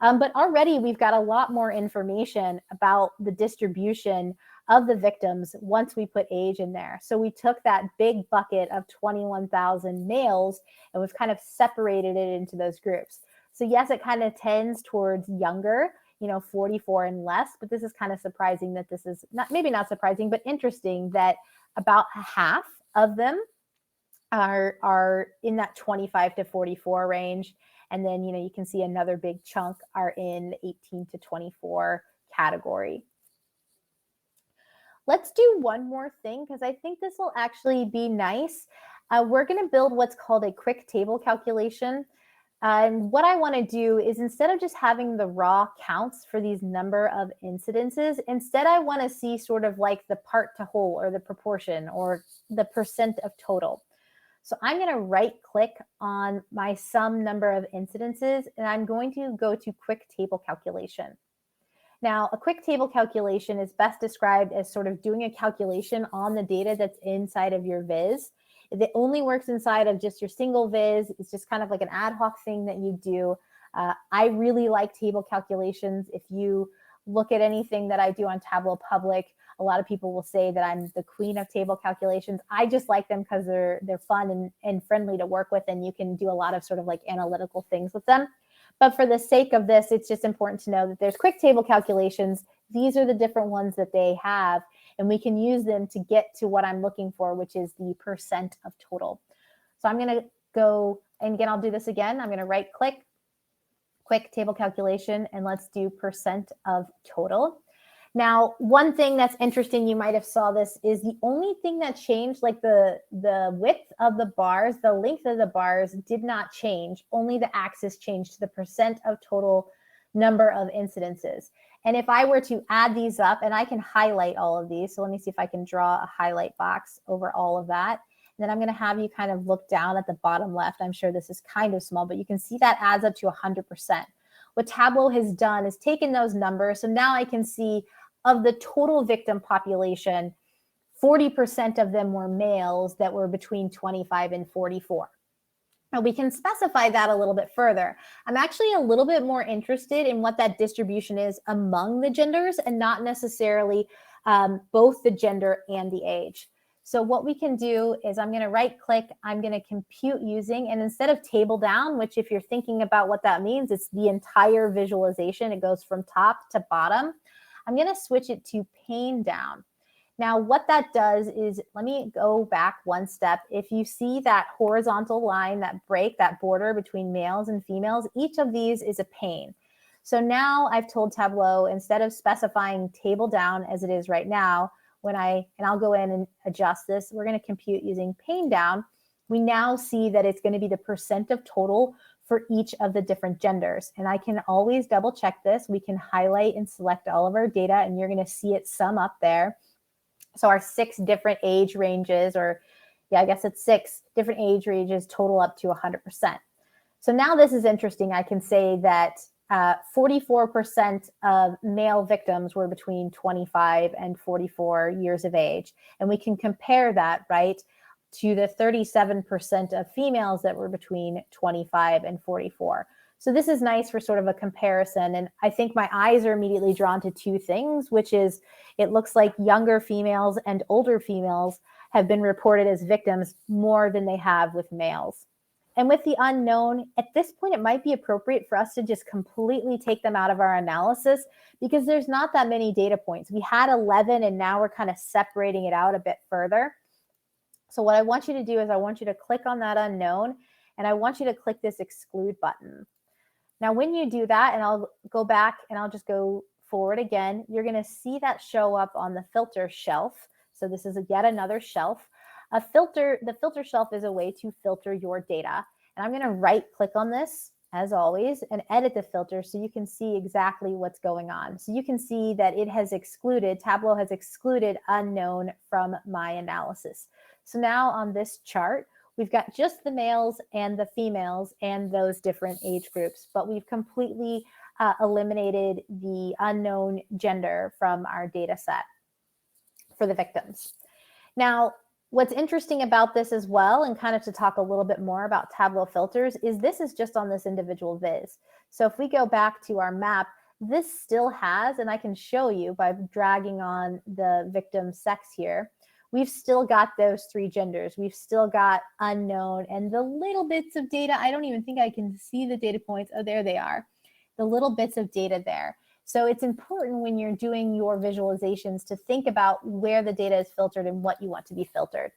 But already we've got a lot more information about the distribution of the victims once we put age in there. So we took that big bucket of 21,000 males and we've kind of separated it into those groups. So yes, it kind of tends towards younger, you know, 44 and less, but this is kind of surprising that this is not, maybe not surprising, but interesting that about half of them are in that 25 to 44 range. And then, you know, you can see another big chunk are in the 18 to 24 category. Let's do one more thing because I think this will actually be nice. We're going to build what's called a quick table calculation. And what I want to do is instead of just having the raw counts for these number of incidences, instead I want to see sort of like the part to whole or the proportion or the percent of total. So I'm going to right click on my sum number of incidences and I'm going to go to quick table calculation. Now, a quick table calculation is best described as sort of doing a calculation on the data that's inside of your viz. It only works inside of just your single viz. It's just kind of like an ad hoc thing that you do. I really like table calculations. If you look at anything that I do on Tableau Public, a lot of people will say that I'm the queen of table calculations. I just like them because they're fun and friendly to work with, and you can do a lot of sort of like analytical things with them. But for the sake of this, it's just important to know that there's quick table calculations. These are the different ones that they have, and we can use them to get to what I'm looking for, which is the percent of total. So I'm going to go, and again, I'll do this again. I'm going to right click, quick table calculation, and let's do percent of total. Now, one thing that's interesting, you might have saw this, is the only thing that changed, like the width of the bars, the length of the bars did not change. Only the axis changed to the percent of total number of incidences. And if I were to add these up, and I can highlight all of these, so let me see if I can draw a highlight box over all of that. And then I'm going to have you kind of look down at the bottom left. I'm sure this is kind of small, but you can see that adds up to 100%. What Tableau has done is taken those numbers, so now I can see of the total victim population, 40% of them were males that were between 25 and 44. Now we can specify that a little bit further. I'm actually a little bit more interested in what that distribution is among the genders and not necessarily both the gender and the age. So what we can do is I'm going to right click, I'm going to compute using, and instead of table down, which if you're thinking about what that means, it's the entire visualization. It goes from top to bottom. I'm going to switch it to pane down. Now, what that does is, let me go back one step. If you see that horizontal line, that break, that border between males and females, each of these is a pane. So now I've told Tableau, instead of specifying table down as it is right now, and I'll go in and adjust this, we're going to compute using pane down. We now see that it's going to be the percent of total for each of the different genders. And I can always double check this. We can highlight and select all of our data, and you're going to see it sum up there. So our 6 different age ranges, or yeah, I guess it's 6 different age ranges total up to 100%. So now this is interesting. I can say that 44% of male victims were between 25 and 44 years of age. And we can compare that, right, to the 37% of females that were between 25 and 44. So this is nice for sort of a comparison. And I think my eyes are immediately drawn to 2 things, which is it looks like younger females and older females have been reported as victims more than they have with males. And with the unknown, at this point, it might be appropriate for us to just completely take them out of our analysis because there's not that many data points. We had 11, and now we're kind of separating it out a bit further. So what I want you to do is I want you to click on that unknown, and I want you to click this exclude button. Now, when you do that, and I'll go back and I'll just go forward again, you're going to see that show up on the filter shelf. So this is yet another shelf. The filter shelf is a way to filter your data. And I'm going to right click on this as always and edit the filter so you can see exactly what's going on. So you can see that it has excluded, Tableau has excluded unknown from my analysis. So now on this chart, we've got just the males and the females and those different age groups, but we've completely eliminated the unknown gender from our data set for the victims. Now, what's interesting about this as well, and kind of to talk a little bit more about Tableau filters, is this is just on this individual viz. So if we go back to our map, this still has, and I can show you by dragging on the victim sex here, we've still got those 3 genders. We've still got unknown and the little bits of data. I don't even think I can see the data points. Oh, there they are. The little bits of data there. So it's important when you're doing your visualizations to think about where the data is filtered and what you want to be filtered.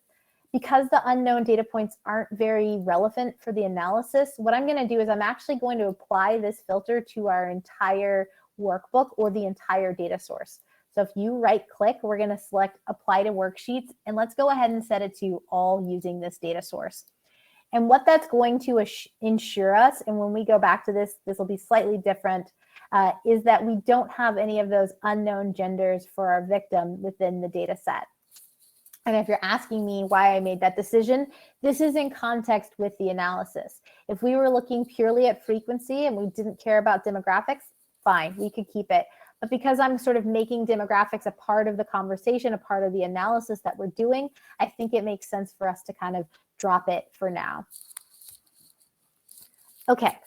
Because the unknown data points aren't very relevant for the analysis, what I'm going to do is I'm actually going to apply this filter to our entire workbook or the entire data source. So if you right click, we're going to select apply to worksheets, and let's go ahead and set it to all using this data source. And what that's going to ensure us, and when we go back to this, this will be slightly different, is that we don't have any of those unknown genders for our victim within the data set. And if you're asking me why I made that decision, this is in context with the analysis. If we were looking purely at frequency and we didn't care about demographics, fine, we could keep it. But because I'm sort of making demographics a part of the conversation, a part of the analysis that we're doing, I think it makes sense for us to kind of drop it for now. Okay.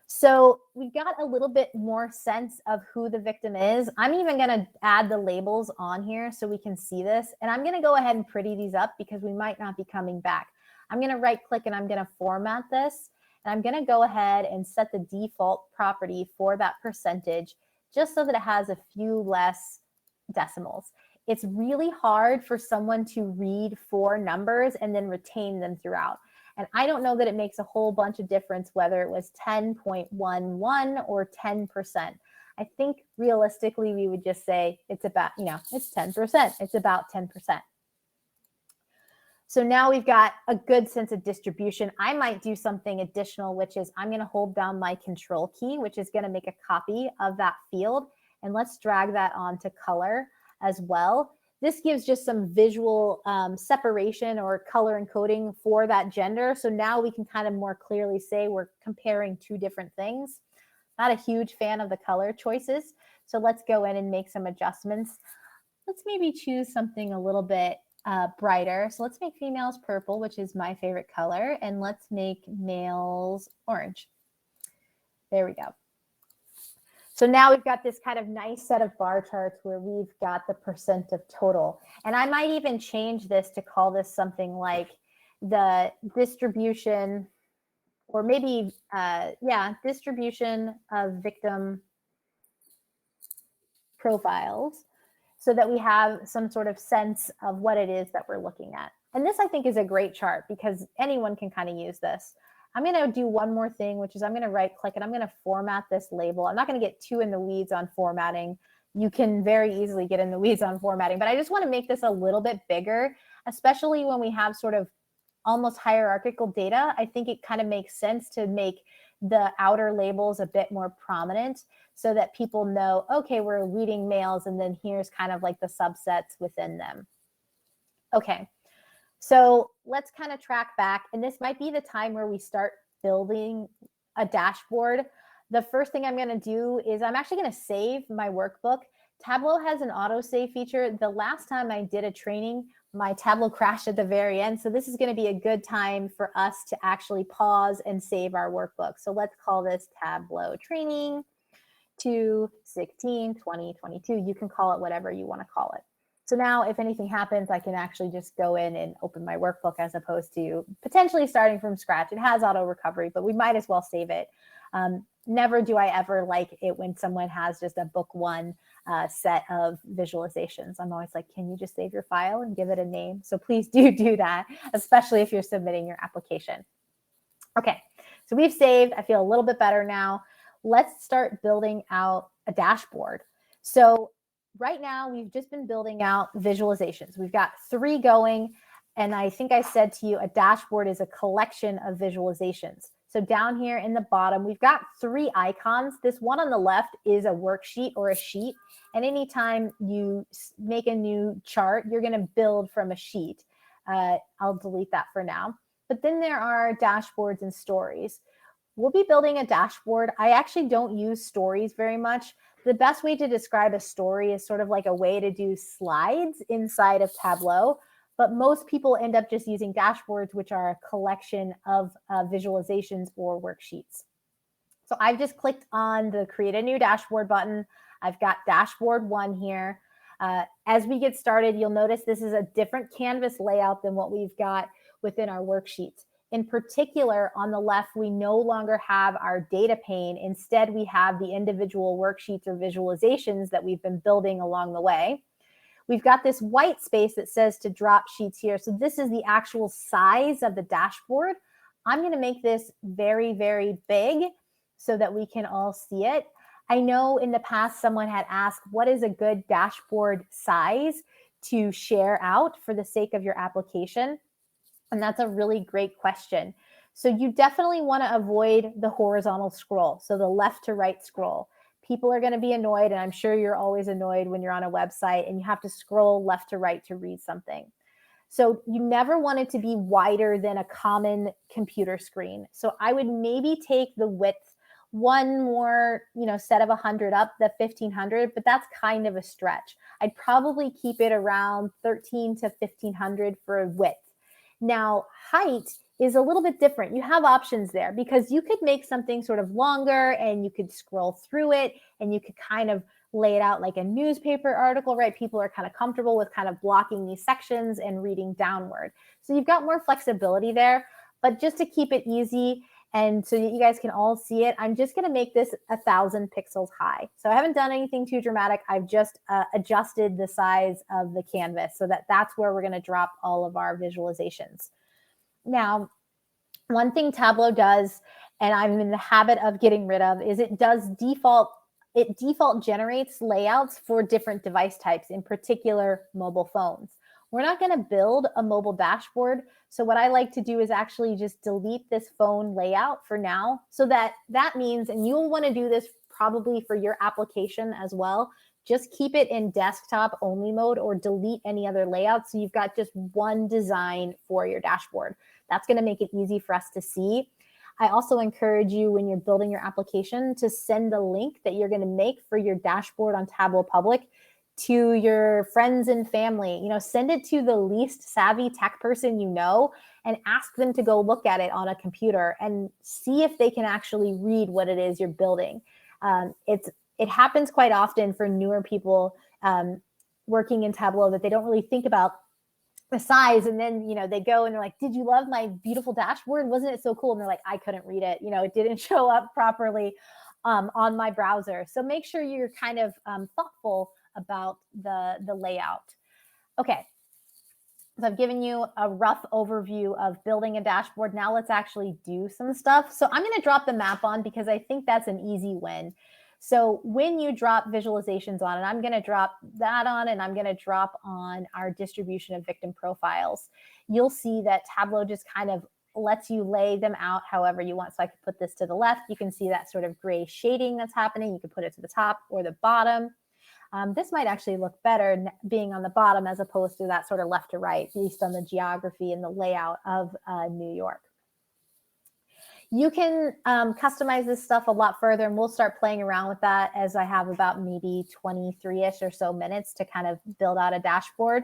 So we got a little bit more sense of who the victim is. I'm even going to add the labels on here so we can see this. And I'm going to go ahead and pretty these up because we might not be coming back. I'm going to right click and I'm going to format this. And I'm going to go ahead and set the default property for that percentage just so that it has a few less decimals. It's really hard for someone to read 4 numbers and then retain them throughout. And I don't know that it makes a whole bunch of difference whether it was 10.11 or 10%. I think realistically, we would just say it's about, it's 10%. It's about 10%. So now we've got a good sense of distribution. I might do something additional, which is I'm going to hold down my control key, which is going to make a copy of that field. And let's drag that onto color as well. This gives just some visual separation or color encoding for that gender. So now we can kind of more clearly say we're comparing 2 different things. Not a huge fan of the color choices. So let's go in and make some adjustments. Let's maybe choose something a little bit brighter. So let's make females purple, which is my favorite color. And let's make males orange. There we go. So now we've got this kind of nice set of bar charts where we've got the percent of total. And I might even change this to call this something like the distribution, or maybe, distribution of victim profiles, so that we have some sort of sense of what it is that we're looking at. And this, I think, is a great chart because anyone can kind of use this. I'm going to do one more thing, which is I'm going to right click and I'm going to format this label. I'm not going to get too in the weeds on formatting. You can very easily get in the weeds on formatting, but I just want to make this a little bit bigger, especially when we have sort of almost hierarchical data, I think it kind of makes sense to make the outer labels a bit more prominent so that people know, okay, we're reading males, and then here's kind of like the subsets within them. Okay, so let's kind of track back, and this might be the time where we start building a dashboard. The first thing I'm going to do is I'm actually going to save my workbook. Tableau has an autosave feature. The last time I did a training, my Tableau crashed at the very end. So this is going to be a good time for us to actually pause and save our workbook. So let's call this Tableau training 2/16/2022. You can call it whatever you want to call it. So now if anything happens, I can actually just go in and open my workbook as opposed to potentially starting from scratch. It has auto recovery, but we might as well save it. Never do I ever like it when someone has just a book one set of visualizations. I'm always like, can you just save your file and give it a name? So please do that, especially if you're submitting your application. Okay, so we've saved. I feel a little bit better now. Let's start building out a dashboard. So right now we've just been building out visualizations. We've got 3 going. And I think I said to you, a dashboard is a collection of visualizations. So down here in the bottom, we've got 3 icons. This one on the left is a worksheet or a sheet. And anytime you make a new chart, you're going to build from a sheet. I'll delete that for now. But then there are dashboards and stories. We'll be building a dashboard. I actually don't use stories very much. The best way to describe a story is sort of like a way to do slides inside of Tableau. But most people end up just using dashboards, which are a collection of visualizations or worksheets. So I've just clicked on the Create a New Dashboard button. I've got Dashboard 1 here. As we get started, you'll notice this is a different canvas layout than what we've got within our worksheets. In particular, on the left, we no longer have our data pane. Instead, we have the individual worksheets or visualizations that we've been building along the way. We've got this white space that says to drop sheets here. So this is the actual size of the dashboard. I'm going to make this very, very big so that we can all see it. I know in the past someone had asked, what is a good dashboard size to share out for the sake of your application? And that's a really great question. So you definitely want to avoid the horizontal scroll, so the left to right scroll. People are going to be annoyed, and I'm sure you're always annoyed when you're on a website and you have to scroll left to right to read something. So you never want it to be wider than a common computer screen. So I would maybe take the width one more, set of 100 up, the 1500, but that's kind of a stretch. I'd probably keep it around 13 to 1500 for width. Now, height is a little bit different. You have options there because you could make something sort of longer and you could scroll through it and you could kind of lay it out like a newspaper article, right? People are kind of comfortable with kind of blocking these sections and reading downward. So you've got more flexibility there, but just to keep it easy and so that you guys can all see it, I'm just going to make this 1,000 pixels high. So I haven't done anything too dramatic. I've just adjusted the size of the canvas so that that's where we're going to drop all of our visualizations. Now, one thing Tableau does, and I'm in the habit of getting rid of, is it default generates layouts for different device types, in particular mobile phones. We're not going to build a mobile dashboard. So what I like to do is actually just delete this phone layout for now. So that means, and you'll want to do this probably for your application as well, just keep it in desktop only mode or delete any other layouts. So you've got just one design for your dashboard. That's going to make it easy for us to see. I also encourage you when you're building your application to send the link that you're going to make for your dashboard on Tableau Public to your friends and family. Send it to the least savvy tech person and ask them to go look at it on a computer and see if they can actually read what it is you're building. It happens quite often for newer people working in Tableau that they don't really think about the size, and then they go and they're like, did you love my beautiful dashboard? Wasn't it so cool? And they're like, I couldn't read it. It didn't show up properly on my browser. So make sure you're kind of thoughtful about the layout. Okay, so I've given you a rough overview of building a dashboard. Now let's actually do some stuff. So I'm going to drop the map on because I think that's an easy win. So when you drop visualizations on, and I'm going to drop that on, and I'm going to drop on our distribution of victim profiles, you'll see that Tableau just kind of lets you lay them out however you want. So I could put this to the left. You can see that sort of gray shading that's happening. You can put it to the top or the bottom. This might actually look better being on the bottom as opposed to that sort of left to right based on the geography and the layout of New York. You can customize this stuff a lot further, and we'll start playing around with that as I have about maybe 23-ish or so minutes to kind of build out a dashboard.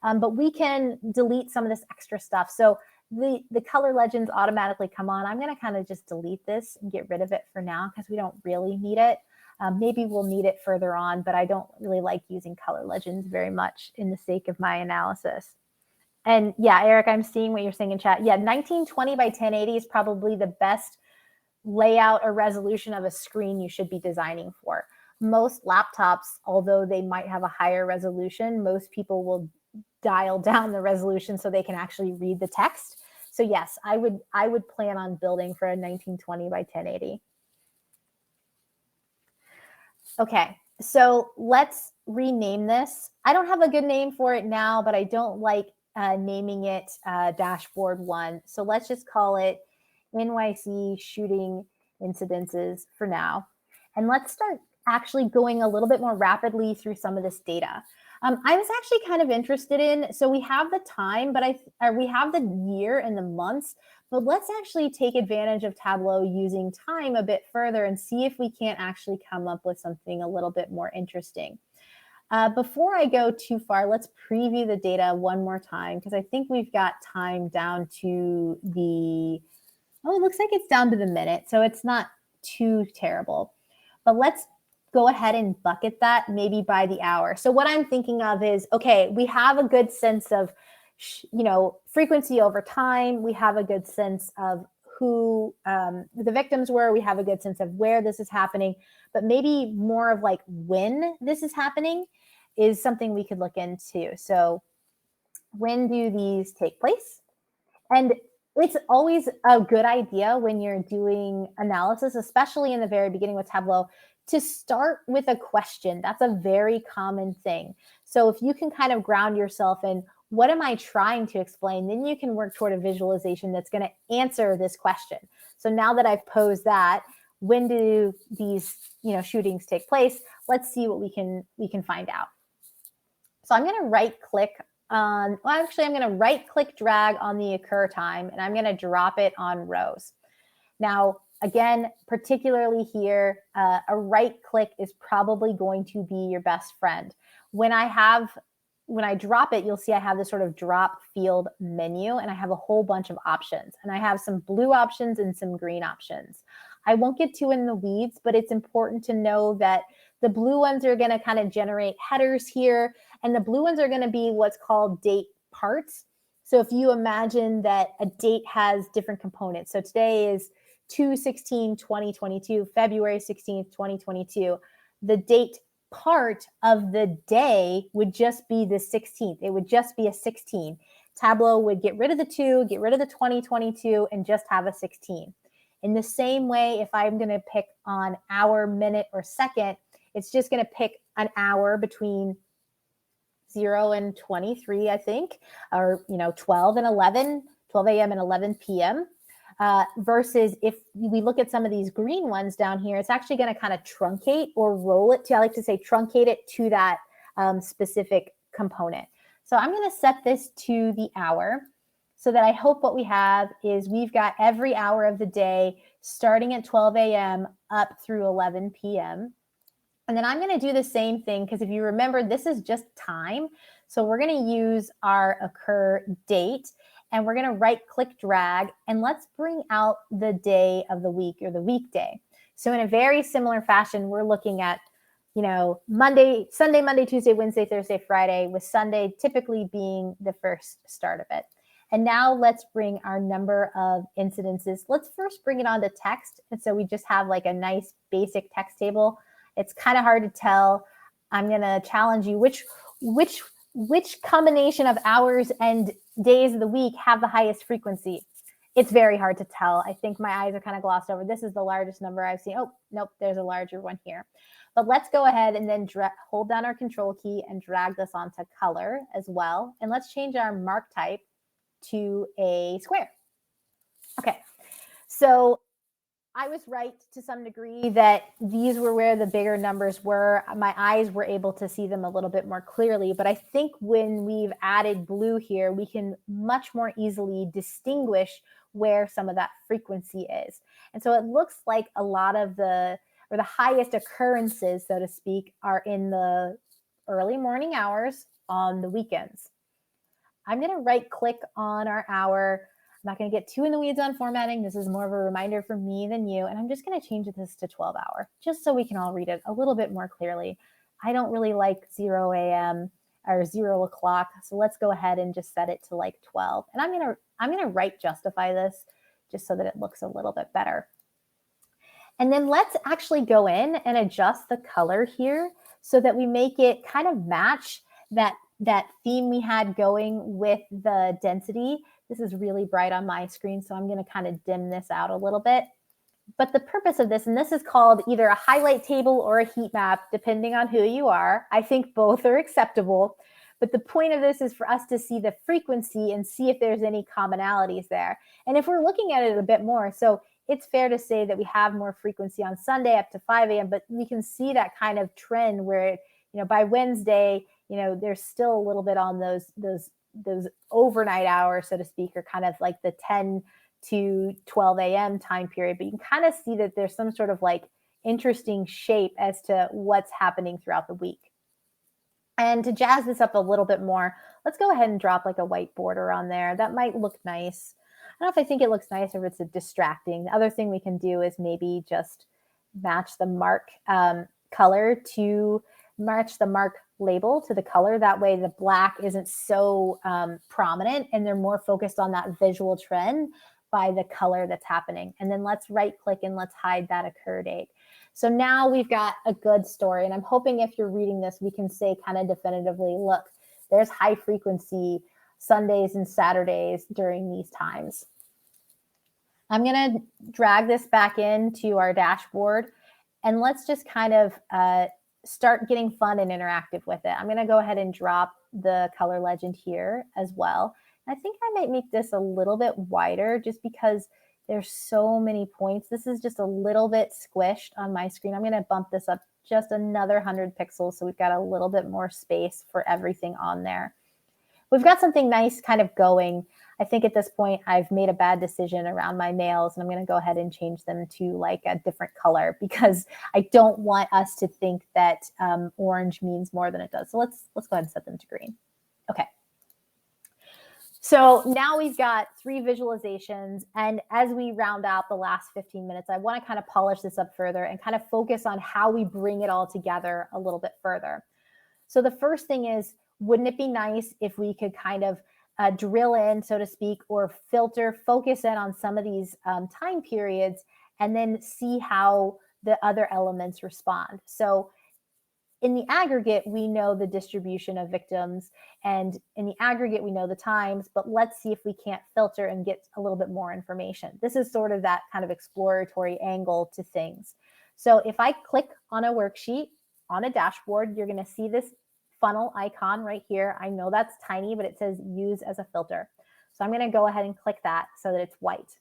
But we can delete some of this extra stuff. So the color legends automatically come on. I'm going to kind of just delete this and get rid of it for now because we don't really need it. Maybe we'll need it further on, but I don't really like using color legends very much in the sake of my analysis. And yeah, Eric, I'm seeing what you're saying in chat. Yeah, 1920 by 1080 is probably the best layout or resolution of a screen you should be designing for. Most laptops, although they might have a higher resolution, most people will dial down the resolution so they can actually read the text. So yes, I would plan on building for a 1920 by 1080. Okay, so let's rename this. I don't have a good name for it now, but I don't like naming it dashboard 1. So let's just call it NYC shooting incidences for now. And let's start actually going a little bit more rapidly through some of this data. I was actually kind of interested in, so we have the time, but we have the year and the months, but let's actually take advantage of Tableau using time a bit further and see if we can't actually come up with something a little bit more interesting. Before I go too far, let's preview the data one more time because I think we've got time down to the, oh, it looks like it's down to the minute, so it's not too terrible. But let's go ahead and bucket that maybe by the hour. So what I'm thinking of is, okay, we have a good sense of, frequency over time. We have a good sense of who the victims were. We have a good sense of where this is happening, but maybe more of like when this is happening is something we could look into. So when do these take place? And it's always a good idea when you're doing analysis, especially in the very beginning with Tableau, to start with a question. That's a very common thing. So if you can kind of ground yourself in what am I trying to explain, then you can work toward a visualization that's going to answer this question. So now that I've posed that, when do these shootings take place? Let's see what we can find out. So I'm going to right click on, well, actually I'm going to right click drag on the occur time, and I'm going to drop it on rows. Now, again, particularly here, a right click is probably going to be your best friend. When I drop it, you'll see I have this sort of drop field menu, and I have a whole bunch of options. And I have some blue options and some green options. I won't get too in the weeds, but it's important to know that the blue ones are going to kind of generate headers here, and the blue ones are going to be what's called date parts. So if you imagine that a date has different components. So today is 2/16/2022, February 16th, 2022. The date part of the day would just be the 16th. It would just be a 16. Tableau would get rid of the 2, get rid of the 2022, and just have a 16. In the same way, if I'm going to pick on hour, minute, or second, it's just going to pick an hour between 0 and 23, I think, or 12 and 11, 12 a.m. and 11 p.m. Versus if we look at some of these green ones down here, it's actually going to kind of truncate or roll it to, I like to say truncate it to that specific component. So I'm going to set this to the hour so that I hope what we have is we've got every hour of the day starting at 12 a.m. up through 11 p.m. And then I'm going to do the same thing because if you remember, this is just time. So we're going to use our occur date. And we're going to right click drag, and let's bring out the day of the week or the weekday. So in a very similar fashion, we're looking at, Monday, Sunday, Monday, Tuesday, Wednesday, Thursday, Friday, with Sunday typically being the first start of it. And now let's bring our number of incidences. Let's first bring it onto text. And so we just have like a nice basic text table. It's kind of hard to tell. I'm going to challenge you which combination of hours and days of the week have the highest frequency. it's very hard to tell. I think my eyes are kind of glossed over. This is the largest number I've seen. Oh, nope, there's a larger one here. But let's go ahead and then hold down our control key and drag this onto color as well. And let's change our mark type to a square. Okay, so I was right to some degree that these were where the bigger numbers were. My eyes were able to see them a little bit more clearly, but I think when we've added blue here, we can much more easily distinguish where some of that frequency is. And so it looks like a lot of the highest occurrences, so to speak, are in the early morning hours on the weekends. I'm going to right click on our hour. I'm not going to get too in the weeds on formatting. This is more of a reminder for me than you. And I'm just going to change this to 12 hour, just so we can all read it a little bit more clearly. I don't really like 0 a.m. or 0 o'clock. So let's go ahead and just set it to like 12. And I'm going to right justify this just so that it looks a little bit better. And then let's actually go in and adjust the color here so that we make it kind of match that theme we had going with the density. This is really bright on my screen, so I'm going to kind of dim this out a little bit. But the purpose of this, and this is called either a highlight table or a heat map, depending on who you are. I think both are acceptable. But the point of this is for us to see the frequency and see if there's any commonalities there. And if we're looking at it a bit more, so it's fair to say that we have more frequency on Sunday up to 5 a.m., but we can see that kind of trend where, by Wednesday, there's still a little bit on those overnight hours, so to speak, or kind of like the 10 to 12 a.m. time period. But you can kind of see that there's some sort of like interesting shape as to what's happening throughout the week. And to jazz this up a little bit more, let's go ahead and drop like a white border on there. That might look nice. I don't know if I think it looks nice or if it's distracting. The other thing we can do is maybe just match the mark color to match the mark label to the color. That way the black isn't so prominent and they're more focused on that visual trend by the color that's happening. And then let's right click and let's hide that occur date. So now we've got a good story. And I'm hoping if you're reading this, we can say kind of definitively, look, there's high frequency Sundays and Saturdays during these times. I'm going to drag this back into our dashboard and let's just kind of start getting fun and interactive with it. I'm going to go ahead and drop the color legend here as well. I think I might make this a little bit wider just because there's so many points. This is just a little bit squished on my screen. I'm going to bump this up just another 100 pixels so we've got a little bit more space for everything on there. We've got something nice kind of going. I think at this point I've made a bad decision around my nails and I'm going to go ahead and change them to like a different color because I don't want us to think that orange means more than it does. So let's go ahead and set them to green. Okay. So now we've got 3 visualizations, and as we round out the last 15 minutes, I want to kind of polish this up further and kind of focus on how we bring it all together a little bit further. So the first thing is, wouldn't it be nice if we could kind of drill in, so to speak, or focus in on some of these time periods and then see how the other elements respond. So in the aggregate, we know the distribution of victims, and in the aggregate, we know the times, but let's see if we can't filter and get a little bit more information. This is sort of that kind of exploratory angle to things. So if I click on a worksheet on a dashboard, you're going to see this funnel icon right here. I know that's tiny, but it says use as a filter. So I'm going to go ahead and click that so that it's white.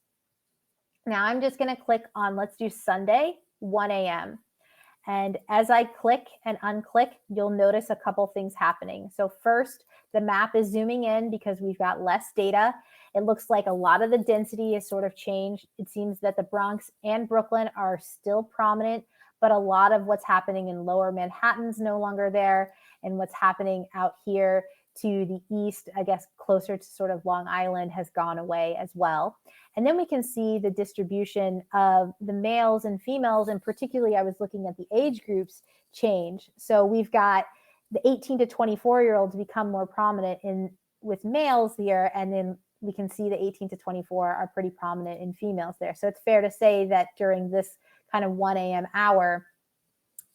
Now I'm just going to click on, let's do Sunday, 1 a.m. And as I click and unclick, you'll notice a couple things happening. So first, the map is zooming in because we've got less data. It looks like a lot of the density has sort of changed. It seems that the Bronx and Brooklyn are still prominent, but a lot of what's happening in lower Manhattan's no longer there. And what's happening out here to the east, I guess closer to sort of Long Island, has gone away as well. And then we can see the distribution of the males and females, and particularly I was looking at the age groups change. So we've got the 18 to 24-year-olds become more prominent with males here, and then we can see the 18 to 24 are pretty prominent in females there. So it's fair to say that during this kind of 1 a.m. hour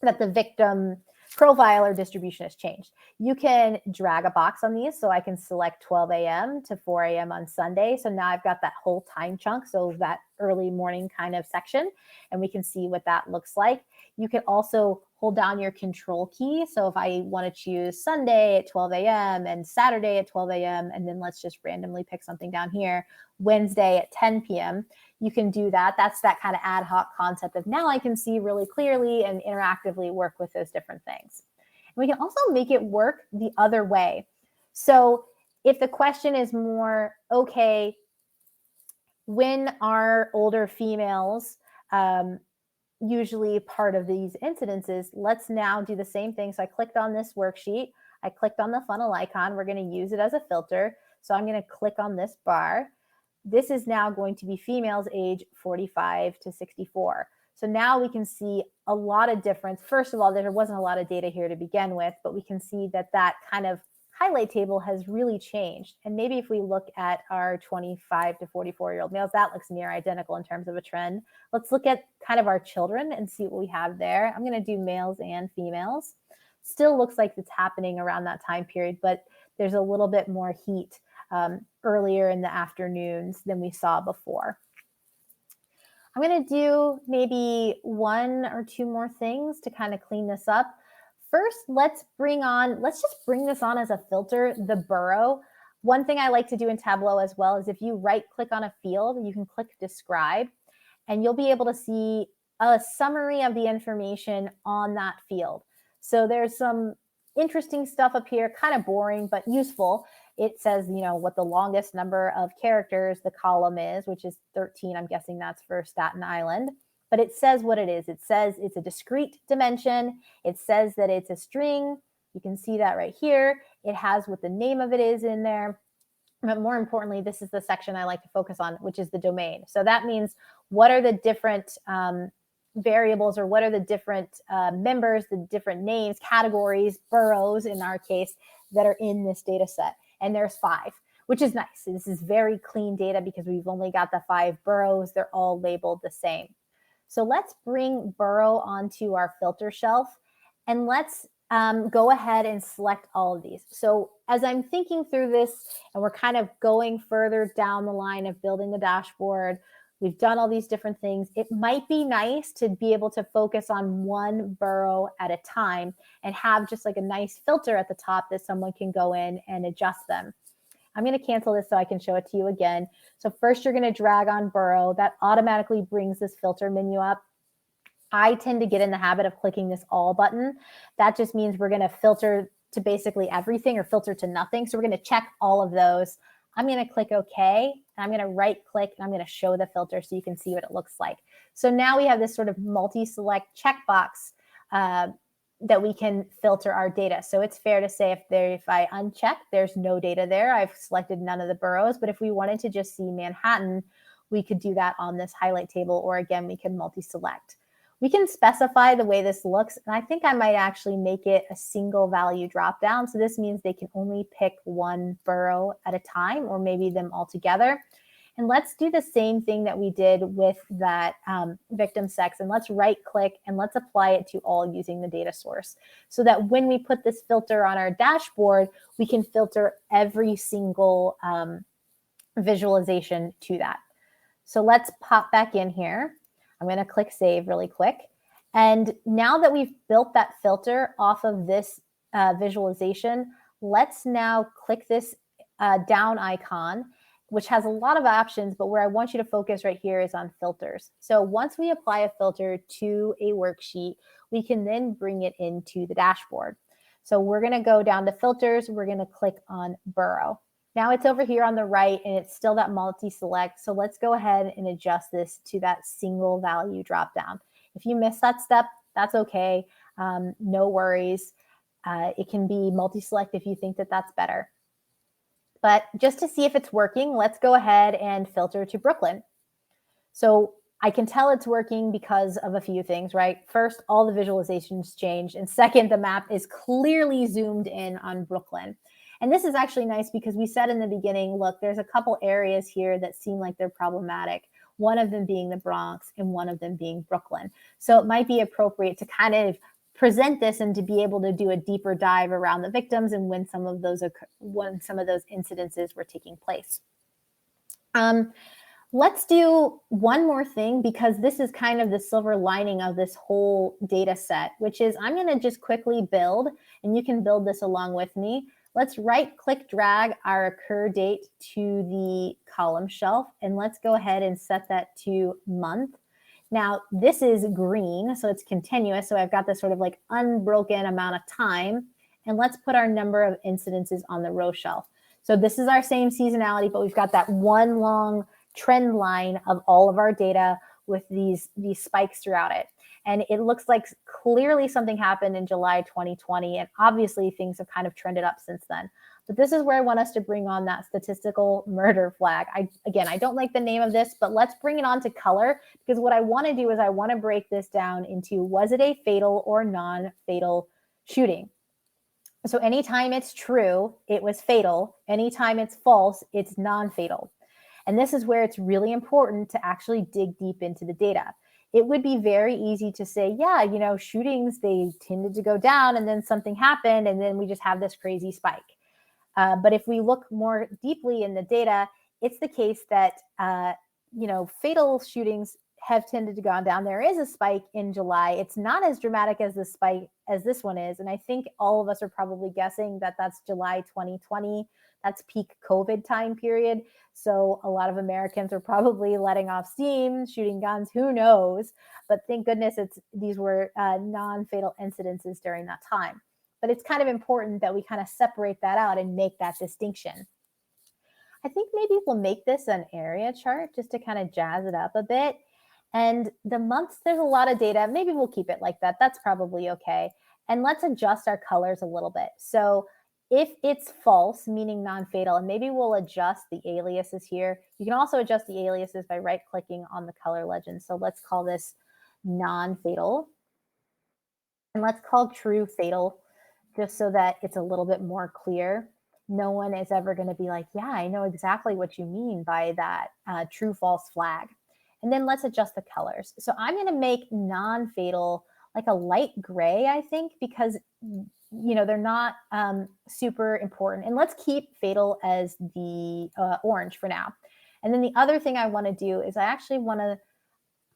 that the victim profile or distribution has changed. You can drag a box on these. So I can select 12 a.m. to 4 a.m. on Sunday. So now I've got that whole time chunk. So that early morning kind of section, and we can see what that looks like. You can also hold down your control key. So if I want to choose Sunday at 12 a.m. and Saturday at 12 a.m., and then let's just randomly pick something down here, Wednesday at 10 p.m., you can do that. That's that kind of ad hoc concept of now I can see really clearly and interactively work with those different things. And we can also make it work the other way. So if the question is more, okay, when are older females usually part of these incidences, let's now do the same thing. So I clicked on this worksheet. I clicked on the funnel icon. We're going to use it as a filter. So I'm going to click on this bar. This is now going to be females age 45 to 64. So now we can see a lot of difference. First of all, there wasn't a lot of data here to begin with, but we can see that that kind of highlight table has really changed. And maybe if we look at our 25 to 44-year-old males, that looks near identical in terms of a trend. Let's look at kind of our children and see what we have there. I'm going to do males and females. Still looks like it's happening around that time period, but there's a little bit more heat earlier in the afternoons than we saw before. I'm going to do maybe one or two more things to kind of clean this up. First, let's just bring this on as a filter, the borough. One thing I like to do in Tableau as well is if you right click on a field, you can click describe, and you'll be able to see a summary of the information on that field. So there's some interesting stuff up here, kind of boring, but useful. It says, you know, what the longest number of characters the column is, which is 13. I'm guessing that's for Staten Island. But it says what it is. It says it's a discrete dimension. It says that it's a string. You can see that right here. It has what the name of it is in there. But more importantly, this is the section I like to focus on, which is the domain. So that means what are the different variables, or what are the different members, the different names, categories, boroughs in our case, that are in this data set. And there's 5, which is nice. This is very clean data because we've only got the 5 boroughs. They're all labeled the same. So let's bring borough onto our filter shelf, and let's go ahead and select all of these. So as I'm thinking through this, and we're kind of going further down the line of building the dashboard, we've done all these different things. It might be nice to be able to focus on one borough at a time and have just like a nice filter at the top that someone can go in and adjust them. I'm going to cancel this so I can show it to you again. So first you're going to drag on borough. That automatically brings this filter menu up. I tend to get in the habit of clicking this all button. That just means we're going to filter to basically everything or filter to nothing. So we're going to check all of those. I'm going to click OK. And I'm going to right click and I'm going to show the filter so you can see what it looks like. So now we have this sort of multi-select checkbox that we can filter our data. So it's fair to say if I uncheck, there's no data there. I've selected none of the boroughs, but if we wanted to just see Manhattan, we could do that on this highlight table, or again, we can multi-select. We can specify the way this looks, and I think I might actually make it a single value dropdown. So this means they can only pick one borough at a time, or maybe them all together. And let's do the same thing that we did with that victim sex. And let's right click and let's apply it to all using the data source, so that when we put this filter on our dashboard, we can filter every single visualization to that. So let's pop back in here. I'm going to click save really quick. And now that we've built that filter off of this visualization, let's now click this down icon, which has a lot of options, but where I want you to focus right here is on filters. So once we apply a filter to a worksheet, we can then bring it into the dashboard. So we're going to go down to filters. We're going to click on borough. Now it's over here on the right, and it's still that multi-select. So let's go ahead and adjust this to that single value dropdown. If you miss that step, that's okay. No worries. It can be multi-select if you think that that's better. But just to see if it's working, let's go ahead and filter to Brooklyn. So I can tell it's working because of a few things, right? First, all the visualizations changed. And second, the map is clearly zoomed in on Brooklyn. And this is actually nice because we said in the beginning, look, there's a couple areas here that seem like they're problematic. One of them being the Bronx and one of them being Brooklyn. So it might be appropriate to kind of present this and to be able to do a deeper dive around the victims and when some of those incidences were taking place. Let's do one more thing, because this is kind of the silver lining of this whole data set, which is I'm going to just quickly build, and you can build this along with me. Let's right-click drag our occur date to the column shelf, and let's go ahead and set that to month. Now, this is green, so it's continuous. So I've got this sort of like unbroken amount of time. And let's put our number of incidences on the row shelf. So this is our same seasonality, but we've got that one long trend line of all of our data with these spikes throughout it. And it looks like clearly something happened in July 2020. And obviously things have kind of trended up since then. But this is where I want us to bring on that statistical murder flag. Again, I don't like the name of this, but let's bring it on to color, because what I want to do is I want to break this down into, was it a fatal or non-fatal shooting? So anytime it's true, it was fatal. Anytime it's false, it's non-fatal. And this is where it's really important to actually dig deep into the data. It would be very easy to say, yeah, you know, shootings, they tended to go down and then something happened and then we just have this crazy spike. But if we look more deeply in the data, it's the case that, you know, fatal shootings have tended to go down. There is a spike in July. It's not as dramatic as the spike as this one is. And I think all of us are probably guessing that that's July 2020. That's peak COVID time period. So a lot of Americans are probably letting off steam, shooting guns, who knows? But thank goodness these were non-fatal incidences during that time. But it's kind of important that we kind of separate that out and make that distinction. I think maybe we'll make this an area chart just to kind of jazz it up a bit. And the months, there's a lot of data. Maybe we'll keep it like that. That's probably okay. And let's adjust our colors a little bit. So if it's false, meaning non-fatal, and maybe we'll adjust the aliases here. You can also adjust the aliases by right-clicking on the color legend. So let's call this non-fatal. And let's call true fatal, just so that it's a little bit more clear. No one is ever going to be like, yeah, I know exactly what you mean by that true false flag. And then let's adjust the colors. So I'm going to make non-fatal like a light gray, I think, because, you know, they're not super important. And let's keep fatal as the orange for now. And then the other thing I want to do is I actually want to,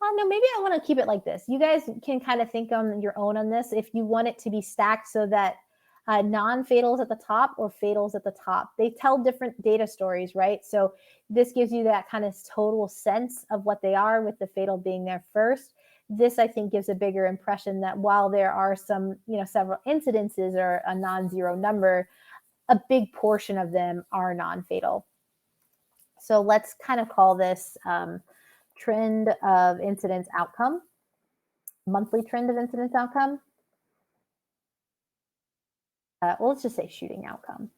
no, maybe I want to keep it like this. You guys can kind of think on your own on this. If you want it to be stacked so that non-fatals at the top or fatals at the top, they tell different data stories, right? So this gives you that kind of total sense of what they are, with the fatal being there first. This, I think, gives a bigger impression that while there are some, you know, several incidences or a non-zero number, a big portion of them are non-fatal. So let's kind of call this trend of incidence outcome, monthly trend of incidence outcome. Well, let's just say shooting outcome.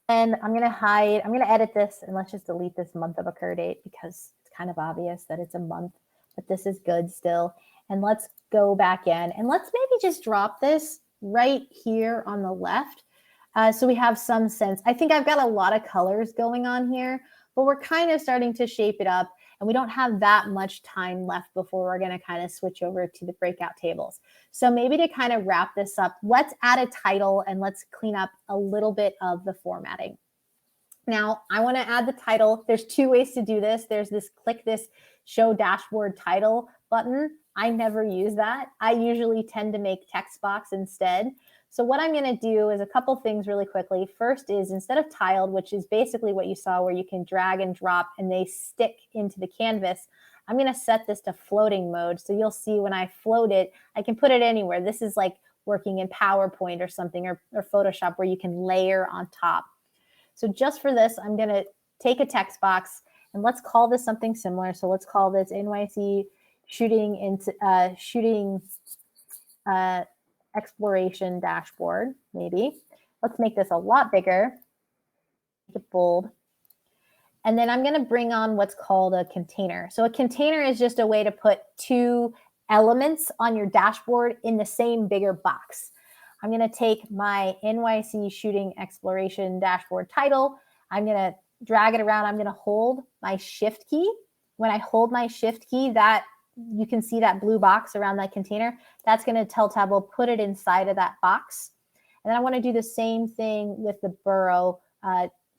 And I'm going to edit this, and let's just delete this month of occur date because it's kind of obvious that it's a month, but this is good still. And let's go back in and let's maybe just drop this right here on the left. So we have some sense. I think I've got a lot of colors going on here, but we're kind of starting to shape it up, and we don't have that much time left before we're going to kind of switch over to the breakout tables. So maybe to kind of wrap this up, let's add a title and let's clean up a little bit of the formatting. Now, I want to add the title. There's two ways to do this. There's this click this show dashboard title button. I never use that. I usually tend to make text box instead. So what I'm going to do is a couple things really quickly. First is, instead of tiled, which is basically what you saw where you can drag and drop and they stick into the canvas, I'm going to set this to floating mode. So you'll see when I float it, I can put it anywhere. This is like working in PowerPoint or something, or Photoshop, where you can layer on top. So just for this, I'm going to take a text box and let's call this something similar. So let's call this NYC shooting exploration dashboard, maybe. Let's make this a lot bigger, make it bold. And then I'm going to bring on what's called a container. So a container is just a way to put two elements on your dashboard in the same bigger box. I'm going to take my NYC shooting exploration dashboard title. I'm going to drag it around. I'm going to hold my shift key. When I hold my shift key, that you can see that blue box around that container. That's going to tell Tableau, put it inside of that box. And then I want to do the same thing with the burrow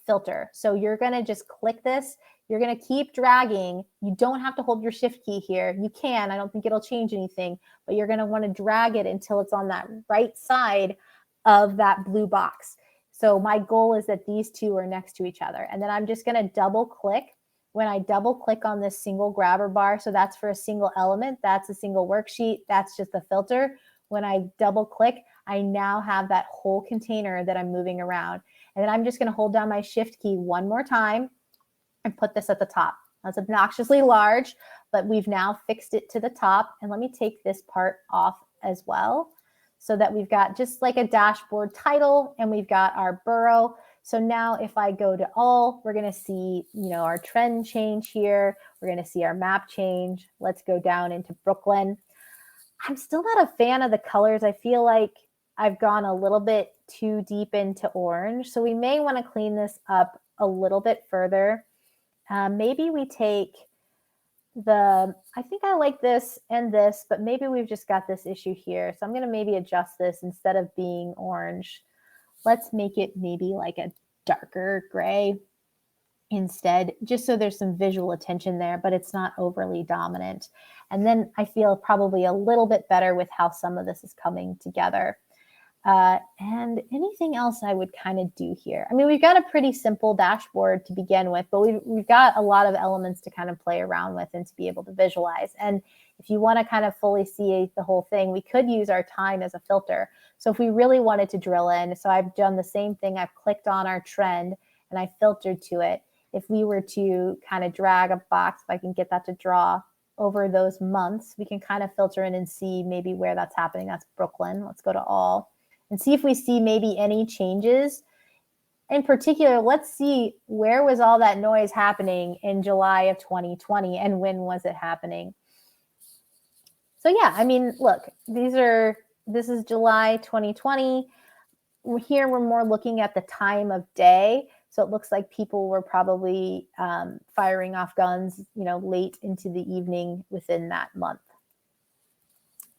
filter. So you're going to just click this. You're going to keep dragging. You don't have to hold your shift key here. You can. I don't think it'll change anything, but you're going to want to drag it until it's on that right side of that blue box. So my goal is that these two are next to each other. And then I'm just going to double click. When I double click on this single grabber bar, so that's for a single element, that's a single worksheet, that's just a filter. When I double click, I now have that whole container that I'm moving around. And then I'm just going to hold down my shift key one more time and put this at the top. That's obnoxiously large, but we've now fixed it to the top. And let me take this part off as well, so that we've got just like a dashboard title and we've got our burrow. So now if I go to all, we're going to see, our trend change here. We're going to see our map change. Let's go down into Brooklyn. I'm still not a fan of the colors. I feel like I've gone a little bit too deep into orange. So we may want to clean this up a little bit further. Maybe we take I think I like this and this, but maybe we've just got this issue here. So I'm going to maybe adjust this. Instead of being orange, let's make it maybe like a darker gray instead, just so there's some visual attention there, but it's not overly dominant. And then I feel probably a little bit better with how some of this is coming together. And anything else I would kind of do here? I mean, we've got a pretty simple dashboard to begin with, but we've got a lot of elements to kind of play around with and to be able to visualize. And if you want to kind of fully see the whole thing, we could use our time as a filter. So if we really wanted to drill in, so I've done the same thing. I've clicked on our trend and I filtered to it. If we were to kind of drag a box, if I can get that to draw over those months, we can kind of filter in and see maybe where that's happening. That's Brooklyn. Let's go to all and see if we see maybe any changes. In particular, let's see where was all that noise happening in July of 2020 and when was it happening? So yeah, I mean, look, this is July 2020. Here we're more looking at the time of day. So it looks like people were probably firing off guns, late into the evening within that month.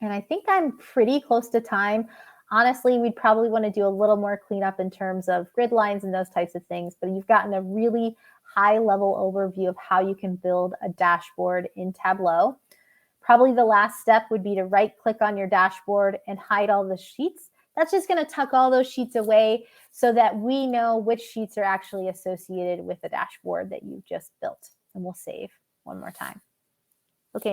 And I think I'm pretty close to time. Honestly, we'd probably want to do a little more cleanup in terms of grid lines and those types of things, but you've gotten a really high-level overview of how you can build a dashboard in Tableau. Probably the last step would be to right-click on your dashboard and hide all the sheets. That's just going to tuck all those sheets away so that we know which sheets are actually associated with the dashboard that you've just built. And we'll save one more time.